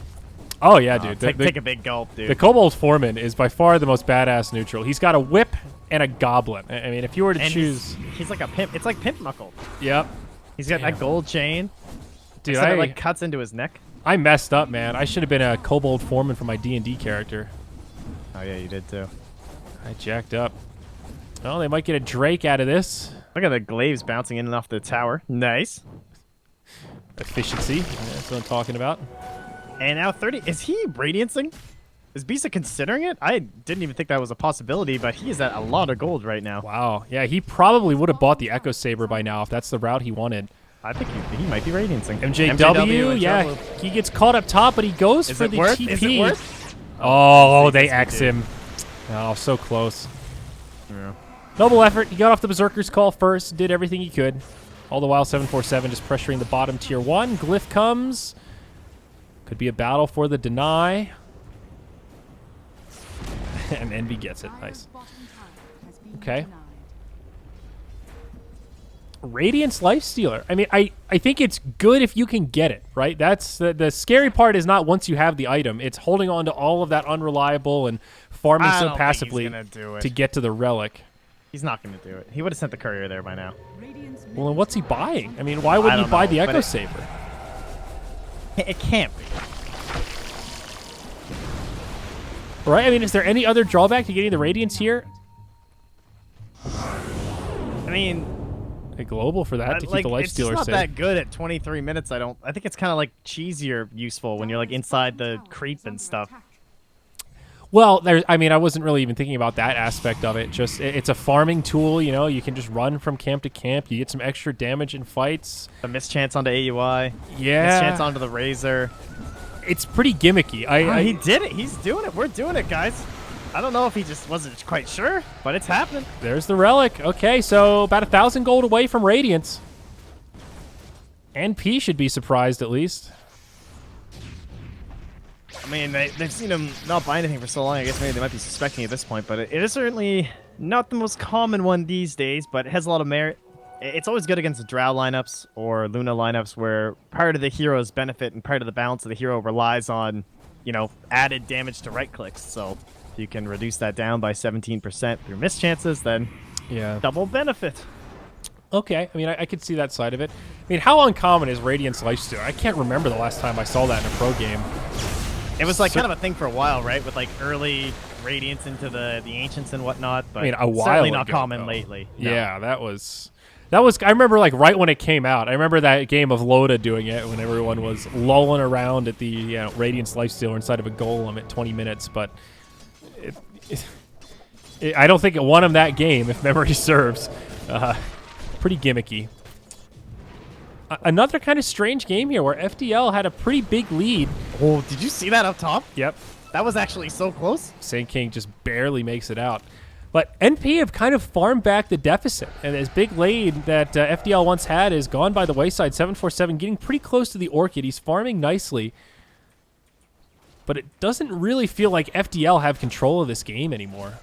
Oh, yeah, dude. Take a big gulp, dude. The Cobalt Foreman is by far the most badass neutral. He's got a whip and a goblin. I mean, if you were to And choose... he's like a pimp. It's like Pimp Knuckle. Yep. He's got Damn. that gold chain. Dude, It like cuts into his neck. I messed up, man. I should have been a Kobold Foreman for my D&D character. Oh yeah, you did too. I jacked up. Oh, they might get a Drake out of this. Look at the glaives bouncing in and off the tower. Nice. Efficiency. Yeah, that's what I'm talking about. And now 30. Is he radiancing? Is Bisa considering it? I didn't even think that was a possibility, but he is at a lot of gold right now. Wow. Yeah, he probably would have bought the Echo Saber by now if that's the route he wanted. I think he might be radiancing. MJW, yeah, trouble. he gets caught up top, but he goes Is for it the worth? TP. Is it worth? Oh, they Dude. X him. Oh, so close. Yeah. Noble effort. He got off the Berserker's call first, did everything he could. All the while, 747 just pressuring the bottom tier 1. Glyph comes. Could be a battle for the deny. And Envy gets it. Nice. Okay. Radiance Lifestealer. I mean, I think it's good if you can get it, right? That's the scary part is not once you have the item. It's holding on to all of that unreliable and farming I so don't think passively he's gonna do it. to get to the relic. He's not going to do it. He would have sent the courier there by now. Well, then what's he buying? I mean, why would I he don't buy know, the but Echo it- Saber? It can't be. Right? I mean, is there any other drawback to getting the Radiance here? I mean, A global for that to keep the Life it's Stealer just not safe. that good at 23 minutes. I think it's kind of like cheesier useful when you're like inside the creep and stuff. Well, I mean, I wasn't really even thinking about that aspect of it. Just it's a farming tool, you know. You can just run from camp to camp. You get some extra damage in fights. The mischance onto AUI. Yeah, Mischance onto the Razor. it's pretty gimmicky. He did it. He's doing it. We're doing it, guys. I don't know if he just wasn't quite sure, but it's happening. There's the relic. Okay, so about 1,000 gold away from Radiance. NP should be surprised at least. I mean, they've seen him not buy anything for so long. I guess maybe they might be suspecting at this point, but it is certainly not the most common one these days, but it has a lot of merit. It's always good against the Drow lineups or Luna lineups where part of the hero's benefit and part of the balance of the hero relies on, you know, added damage to right clicks. So if you can reduce that down by 17% through mischances, then Yeah. double benefit. Okay, I mean, I could see that side of it. I mean, how uncommon is Radiant's lifesteal? I can't remember the last time I saw that in a pro game. It was like kind of a thing for a while, right? With like early Radiants into the Ancients and whatnot. But I mean, a while certainly not ago, common though. lately. No. Yeah, that was. I remember like right when it came out. I remember that game of Loda doing it when everyone was lolling around at the Radiant's lifesteal inside of a golem at 20 minutes. But I don't think it won him that game, if memory serves. Pretty gimmicky. Another kind of strange game here where FDL had a pretty big lead. Oh, did you see that up top? Yep. That was actually so close. Sand King just barely makes it out. But NP have kind of farmed back the deficit. And this big lead that FDL once had is gone by the wayside. 747 getting pretty close to the Orchid. He's farming nicely. But it doesn't really feel like FDL have control of this game anymore.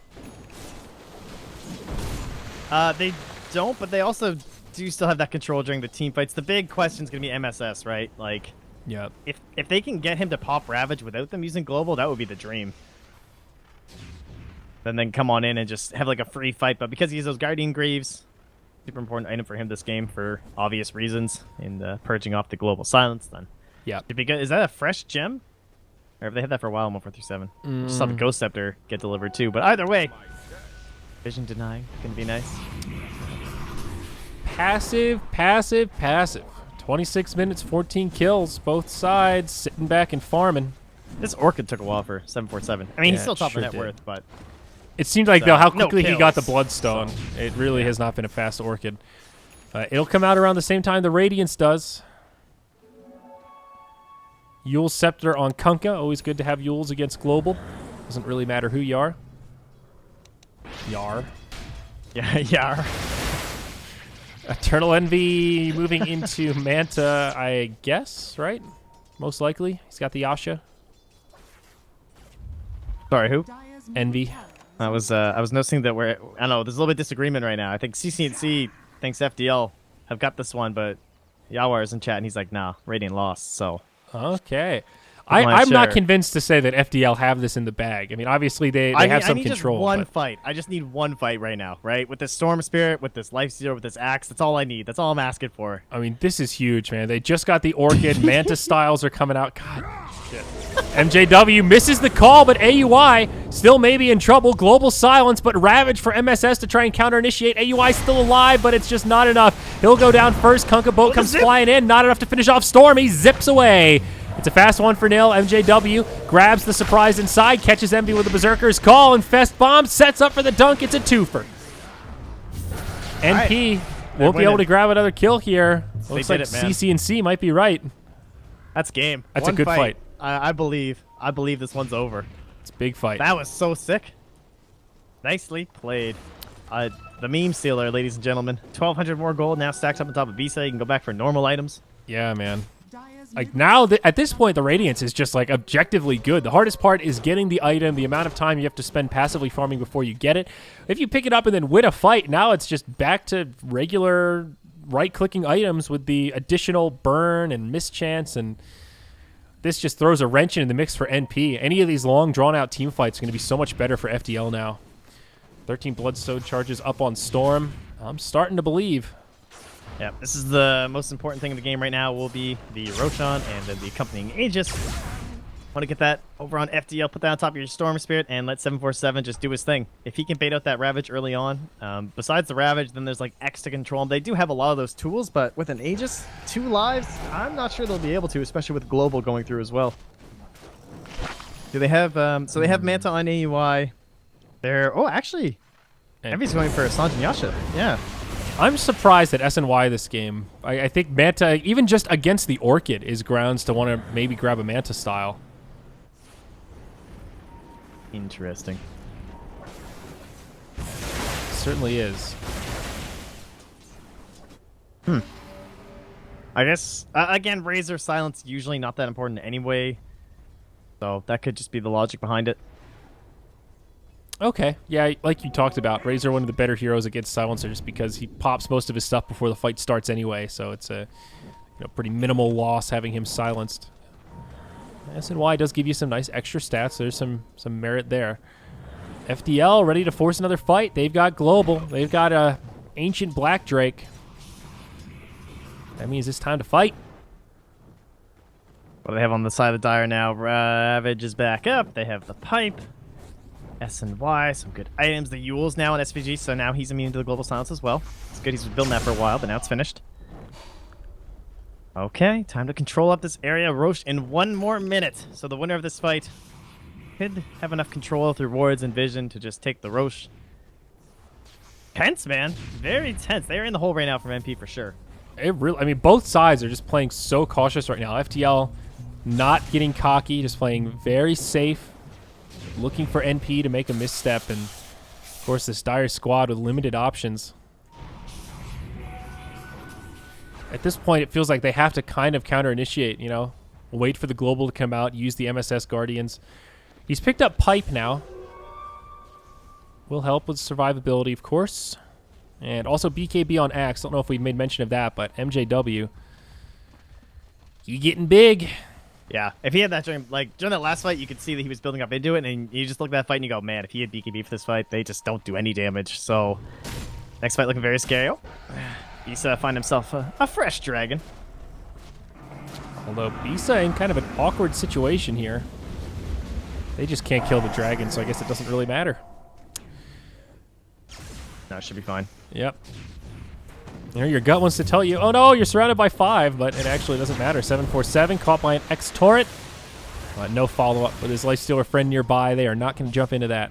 They don't, but they also do still have that control during the team fights. The big question is going to be MSS, right? Like, yeah, if they can get him to pop Ravage without them using Global, that would be the dream. Then come on in and just have like a free fight. But because he has those Guardian Greaves, super important item for him this game for obvious reasons in purging off the Global Silence. Then yeah, is that a fresh gem? Or have they had that for a while on 1437? Just saw the Ghost Scepter get delivered too. But either way, vision denying can be nice. Passive, passive, passive. 26 minutes, 14 kills, both sides, sitting back and farming. This Orchid took a while for 747. I mean, he's Yeah, still top sure of net did. worth, but It seemed like, though, how no quickly he got the kills, Bloodstone. It really has not been a fast Orchid. It'll come out around the same time the Radiance does. Yule Scepter on Kunkka. Always good to have Yules against Global. Doesn't really matter who you are. Yar. yeah. Eternal Envy moving into Manta, I guess, right? Most likely. He's got the Yasha. Sorry, who? Dire's Envy. middle tower is I was noticing that I don't know, there's a little bit of disagreement right now. I think CCNC thinks FDL have got this one, but Yawar is in chat and he's like, nah, Radiant lost, so. Okay. I'm I'm not sure. convinced to say that FDL have this in the bag. I mean, obviously they have some I need control. Just one but fight. I just need one fight right now, right? With this Storm Spirit, with this Life Zero, with this Axe. That's all I need. That's all I'm asking for. I mean, this is huge, man. They just got the Orchid. Manta styles are coming out. God, shit. MJW misses the call, but AUI still maybe in trouble. Global Silence, but Ravage for MSS to try and counter-initiate. AUI still alive, but it's just not enough. He'll go down first. Kunkka boat comes flying in. Not enough to finish off Storm. He zips away. It's a fast one for Nil. MJW grabs the surprise inside, catches Envy with a Berserker's Call, and Fest Bomb sets up for the dunk. It's a twofer. NP won't be able to grab another kill here. Looks like CC&C might be right. That's game. That's one a good fight. I believe this one's over. It's a big fight. That was so sick. Nicely played. The meme stealer, ladies and gentlemen. 1,200 more gold now stacked up on top of Visa. You can go back for normal items. Yeah, man. Dire's Like middle now, at this point, the Radiance is just like objectively good. The hardest part is getting the item, the amount of time you have to spend passively farming before you get it. If you pick it up and then win a fight, now it's just back to regular right-clicking items with the additional burn and mischance, and this just throws a wrench in the mix for NP. Any of these long, drawn-out team fights are going to be so much better for FDL now. 13 Bloodstone charges up on Storm. I'm starting to believe. Yeah, this is the most important thing in the game right now will be the Roshan and then the accompanying Aegis. Want to get that over on FDL, put that on top of your Storm Spirit, and let 747 just do his thing. If he can bait out that Ravage early on, besides the Ravage, then there's like X to control him. They do have a lot of those tools, but with an Aegis, 2 lives, I'm not sure they'll be able to, especially with Global going through as well. Do they have, so they have Manta on AUI. They're, oh, actually, Envy's going for Sanjin Yasha, yeah. I'm surprised at SNY this game. I think Manta, even just against the Orchid, is grounds to want to maybe grab a Manta style. Interesting. Certainly is. I guess, again, Razor Silence usually not that important anyway. So that could just be the logic behind it. Okay, yeah, like you talked about, Razor one of the better heroes against Silencer just because he pops most of his stuff before the fight starts anyway, so it's a pretty minimal loss having him silenced. SNY does give you some nice extra stats. There's some merit there. FDL ready to force another fight. They've got Global. They've got a Ancient Black Drake. That means it's time to fight. What do they have on the side of the Dire now? Ravage is back up. They have the pipe. S and Y, some good items. The Yule's now in SVG, so now he's immune to the global silence as well. It's good he's been building that for a while, but now it's finished. Okay, time to control up this area. Roche in 1 more minute. So the winner of this fight could have enough control through wards and vision to just take the Roche. Tense, man. Very tense. They're in the hole right now from MP for sure. It really, I mean, both sides are just playing so cautious right now. FDL not getting cocky, just playing very safe, looking for NP to make a misstep, and of course this Dire squad with limited options. At this point, it feels like they have to kind of counter-initiate, you know? Wait for the global to come out, use the MSS Guardians. He's picked up Pipe now. Will help with survivability, of course. And also BKB on Axe. Don't know if we made mention of that, but MJW. You getting big. Yeah, if he had that during that last fight, you could see that he was building up into it, and you just look at that fight and you go, man, if he had BKB for this fight, they just don't do any damage. So, next fight looking very scary. Oh, Bisa find himself a fresh dragon. Although Bisa in kind of an awkward situation here. They just can't kill the dragon, so I guess it doesn't really matter. No, it should be fine. Yep. You know, your gut wants to tell you, oh no, you're surrounded by 5, but it actually doesn't matter. 747 caught by an X-Torrent. No follow-up with his Lifestealer friend nearby. They are not going to jump into that.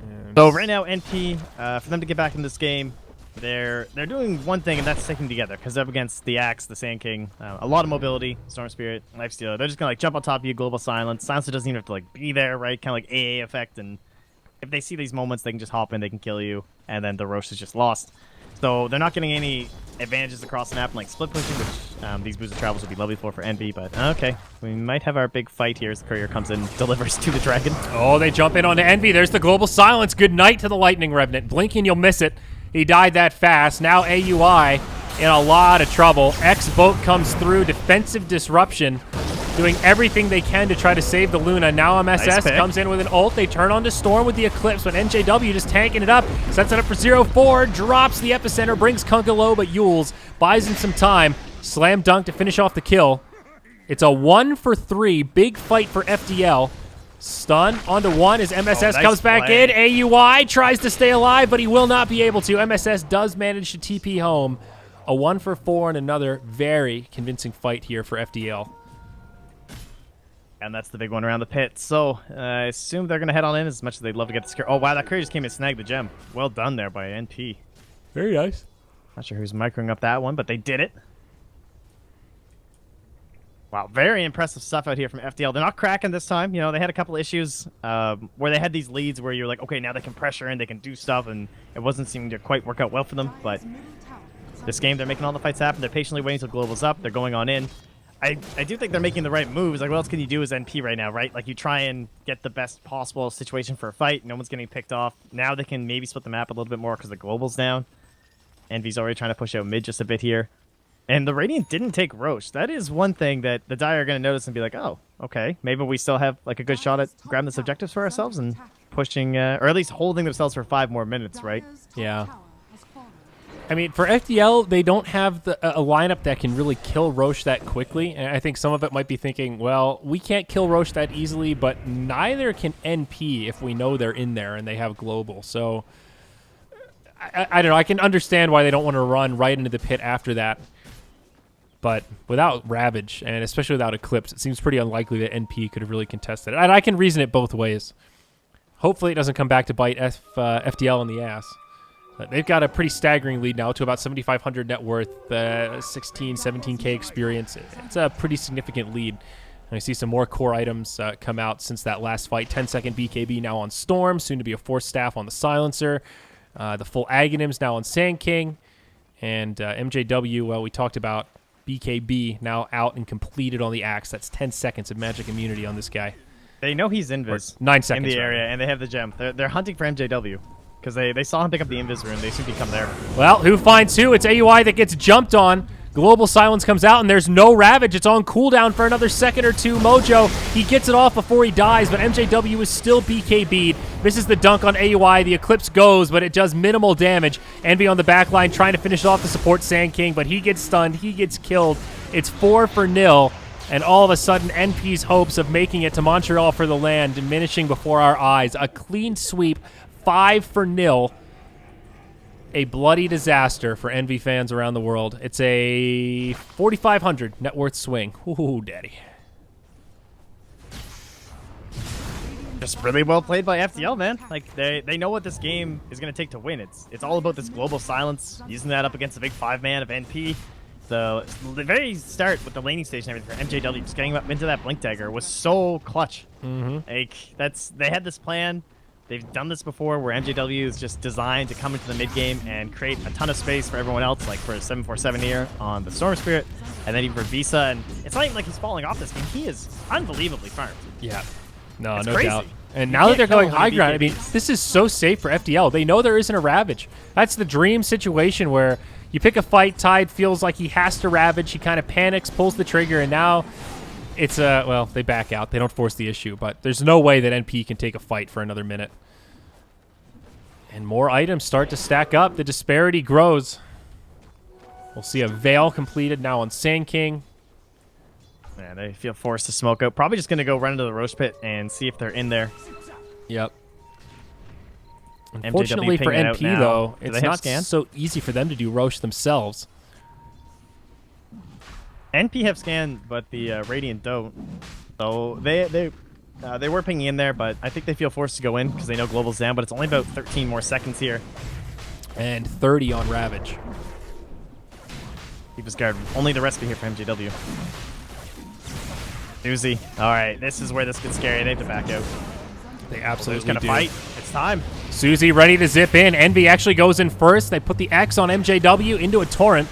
And so right now, NP, for them to get back in this game, they're doing one thing, and that's sticking together. Because they're up against the Axe, the Sand King, a lot of mobility, Storm Spirit, Lifestealer. They're just going to jump on top of you, Global Silence. Silencer doesn't even have to be there, right? Kind of AA effect, and if they see these moments, they can just hop in, they can kill you, and then the Roche is just lost. So they're not getting any advantages across the map, like split pushing, which these boosted travels would be lovely for NB, but okay. We might have our big fight here as the courier comes in and delivers to the dragon. Oh, they jump in onto Envy. There's the Global Silence. Good night to the Lightning Revenant. Blinking, you'll miss it. He died that fast. Now AUI in a lot of trouble. X-Boat comes through. Defensive disruption. Doing everything they can to try to save the Luna. Now MSS comes in with an ult. They turn on to Storm with the Eclipse, but NJW just tanking it up. Sets it up for 0-4. Drops the Epicenter. Brings Kunkka low, but Yules buys him some time. Slam dunk to finish off the kill. It's a 1-for-3. Big fight for FDL. Stun onto 1 as MSS nice comes back play. in. AUI tries to stay alive, but he will not be able to. MSS does manage to TP home. A 1-for-4 and another very convincing fight here for FDL. And that's the big one around the pit. So I assume they're going to head on in as much as they'd love to get the scare. Oh, wow, that courier just came and snagged the gem. Well done there by NP. Very nice. Not sure who's microing up that one, but they did it. Wow, very impressive stuff out here from FDL. They're not cracking this time. You know, they had a couple issues where they had these leads where you're like, okay, now they can pressure and they can do stuff, and it wasn't seeming to quite work out well for them. But this game, they're making all the fights happen. They're patiently waiting until Global's up. They're going on in. I do think they're making the right moves. Like, what else can you do as NP right now, right? Like, you try and get the best possible situation for a fight. No one's getting picked off. Now they can maybe split the map a little bit more because the Global's down. Envy's already trying to push out mid just a bit here. And the Radiant didn't take Roche. That is one thing that the Dire are going to notice and be like, oh, okay. Maybe we still have, like, a good shot at grabbing this objectives for ourselves and pushing, or at least holding themselves for 5 more minutes, right? Yeah. I mean, for FDL, they don't have a lineup that can really kill Roche that quickly. And I think some of it might be thinking, well, we can't kill Roche that easily, but neither can NP if we know they're in there and they have global. So, I don't know. I can understand why they don't want to run right into the pit after that. But without Ravage, and especially without Eclipse, it seems pretty unlikely that NP could have really contested it. And I can reason it both ways. Hopefully it doesn't come back to bite FDL in the ass. They've got a pretty staggering lead now to about 7,500 net worth, 16, 17K experience. It's a pretty significant lead. And I see some more core items come out since that last fight. 10-second BKB now on Storm, soon to be a Force Staff on the Silencer. The full Aghanims now on Sand King. And MJW, well, we talked about BKB now out and completed on the Axe. That's 10 seconds of magic immunity on this guy. They know he's invis. Or 9 seconds in the area, and they have the gem. They're hunting for MJW. Because they saw him pick up the invis rune. They seem to come there. Well, who finds who? It's AUI that gets jumped on. Global Silence comes out, and there's no Ravage. It's on cooldown for another second or two. Mojo, he gets it off before he dies, but MJW is still BKB'd. Misses the dunk on AUI. The Eclipse goes, but it does minimal damage. Envy on the back line trying to finish off the support Sand King, but he gets stunned. He gets killed. It's 4-0, and all of a sudden, NP's hopes of making it to Montreal for the LAN diminishing before our eyes. A clean sweep, 5-0. A bloody disaster for Envy fans around the world. It's a 4,500 net worth swing. Ooh, daddy. Just really well played by FDL, man. Like, they know what this game is going to take to win. It's all about this global silence, using that up against the big 5-man of NP. So the very start with the laning station and everything for MJW, just getting up into that Blink Dagger was so clutch. Like, they had this plan. They've done this before where MJW is just designed to come into the mid game and create a ton of space for everyone else, like for 747 here on the Storm Spirit, and then even for Visa. And it's not even like he's falling off this game. He is unbelievably farmed. Yeah. No, It's no crazy. doubt. And You now that can't they're kill going him high with ground, I mean, BKBs. this is so safe for FDL. They know there isn't a Ravage. That's the dream situation where you pick a fight, Tide feels like he has to Ravage. He kind of panics, pulls the trigger, and now it's well, they back out. They don't force the issue, but there's no way that NP can take a fight for another minute. And more items start to stack up. The disparity grows. We'll see a Veil completed now on Sand King. Yeah, they feel forced to smoke out. Probably just going to go run into the Roast Pit and see if they're in there. Yep. Unfortunately for pinging out NP, now. though, Do it's they have not scan? so easy for them to do Roche themselves. NP have scan, but the Radiant don't. So they were pinging in there, but I think they feel forced to go in because they know Global's down, but it's only about 13 more seconds here. And 30 on Ravage. Keep his guard. Only the recipe here for MJW. Doozy. All right, this is where this gets scary. They have to back out. They Who's absolutely going to do. fight? It's time. Susie ready to zip in. Envy actually goes in first. They put the X on MJW into a torrent.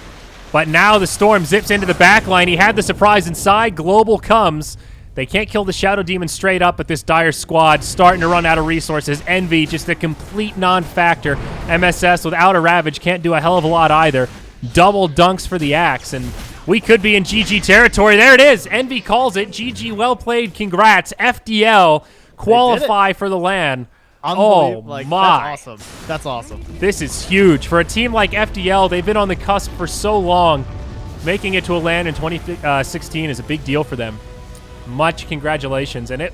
But now the Storm zips into the back line. He had the surprise inside. Global comes. They can't kill the Shadow Demon straight up, but this Dire squad starting to run out of resources. Envy, just a complete non-factor. MSS without a Ravage can't do a hell of a lot either. Double dunks for the Axe, and we could be in GG territory. There it is. Envy calls it. GG, well played. Congrats. FDL qualify for the LAN. Oh, Unbelievable. Like, my. That's awesome. That's awesome. This is huge. For a team like FDL, they've been on the cusp for so long. Making it to a LAN in 2016 is a big deal for them. Much congratulations. And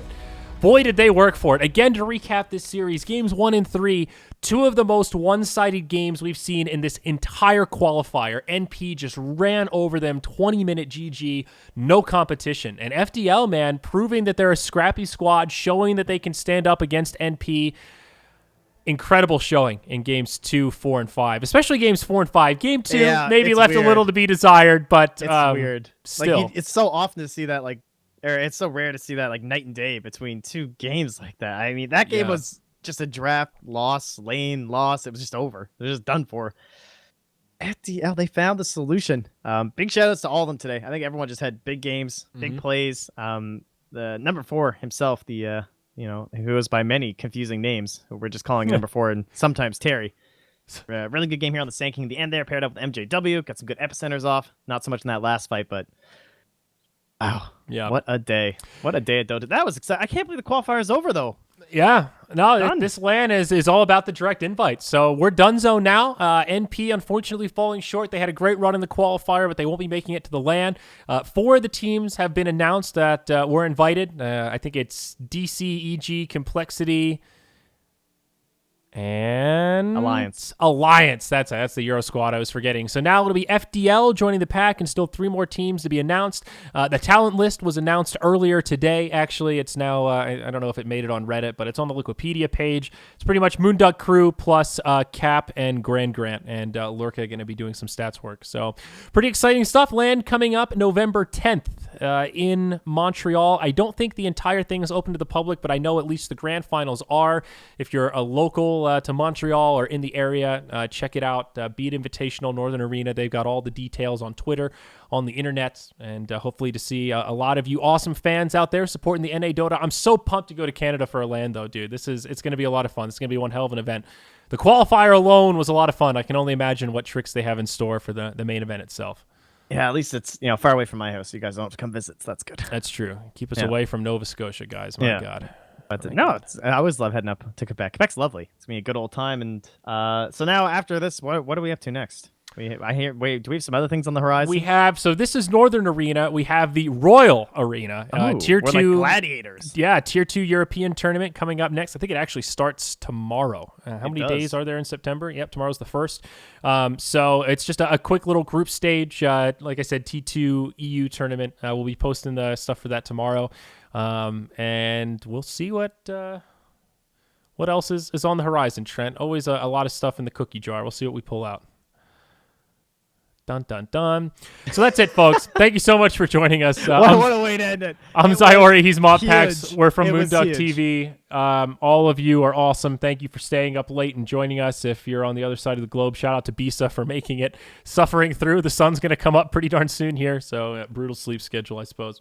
boy, did they work for it. Again, to recap this series, games 1 and 3, two of the most one-sided games we've seen in this entire qualifier. NP just ran over them, 20-minute GG, no competition. And FDL, man, proving that they're a scrappy squad, showing that they can stand up against NP. Incredible showing in games 2, 4, and 5, especially games 4 and 5. Game 2 maybe it's left weird. a little to be desired, but It's weird. Still. Like, it's so often to see that, like, or it's so rare to see that, like, night and day between two games like that. I mean, that game Yeah. was just a draft loss, lane loss. It was just over. It was just done for. FDL, they found the solution. Big shout outs to all of them today. I think everyone just had big games, big plays. The number 4 himself, the who goes by many confusing names. We're just calling number 4 and sometimes Terry. Really good game here on the Sand King. The end there paired up with MJW. Got some good epicenters off. Not so much in that last fight, but wow. Yeah. What a day. What a day at Dota. That was exciting. I can't believe the qualifier is over, though. Yeah, no, Done. this LAN is all about the direct invite. So we're donezo now. NP unfortunately falling short. They had a great run in the qualifier, but they won't be making it to the LAN. 4 of the teams have been announced that were invited. I think it's DC, EG, Complexity, and Alliance. That's the Euro squad I was forgetting. So now it'll be FDL joining the pack, and still 3 more teams to be announced. The talent list was announced earlier today. Actually, it's now I don't know if it made it on Reddit, but it's on the Wikipedia page. It's pretty much Moonduck crew plus Cap and Grand Grant, and Lurka going to be doing some stats work. So pretty exciting stuff. LAN coming up November 10th in Montreal. I don't think the entire thing is open to the public, but I know at least the grand finals are. If you're a local to Montreal or in the area, check it out. Beat Invitational, Northern Arena. They've got all the details on Twitter, on the internet, and hopefully to see a lot of you awesome fans out there supporting the NA Dota. I'm so pumped to go to Canada for a LAN, though, dude. It's going to be a lot of fun. It's going to be one hell of an event. The qualifier alone was a lot of fun. I can only imagine what tricks they have in store for the main event itself. Yeah, at least it's far away from my house, so you guys don't have to come visit. So that's good. That's true. Keep us Yeah. away from Nova Scotia, guys. My Yeah. God. But My no, God. I always love heading up to Quebec. Quebec's lovely. It's gonna be a good old time. And so now after this, what are we up to next? I hear. Wait, do we have some other things on the horizon? We have, so this is Northern Arena. We have the Royal Arena, Ooh, Tier we're 2. like gladiators. Yeah, Tier 2 European tournament coming up next. I think it actually starts tomorrow. How many does. days are there in September? Yep, tomorrow's the 1st. So it's just a quick little group stage. Like I said, T2 EU tournament. We'll be posting the stuff for that tomorrow. And we'll see what else is on the horizon, Trent. Always a lot of stuff in the cookie jar. We'll see what we pull out. Dun, dun, dun. So that's it, folks. Thank you so much for joining us. What a way to end it. I'm It Zyori. He's was Modpacks. huge. We're from It was Moonduck huge. TV. All of you are awesome. Thank you for staying up late and joining us. If you're on the other side of the globe, shout out to Bisa for making it, suffering through. The sun's going to come up pretty darn soon here, so brutal sleep schedule, I suppose.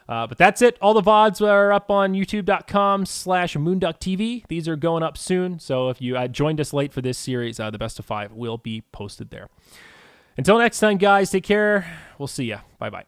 But that's it. All the VODs are up on youtube.com/moonducktv. These are going up soon, so if you joined us late for this series, the best of 5 will be posted there. Until next time, guys, take care. We'll see ya. Bye-bye.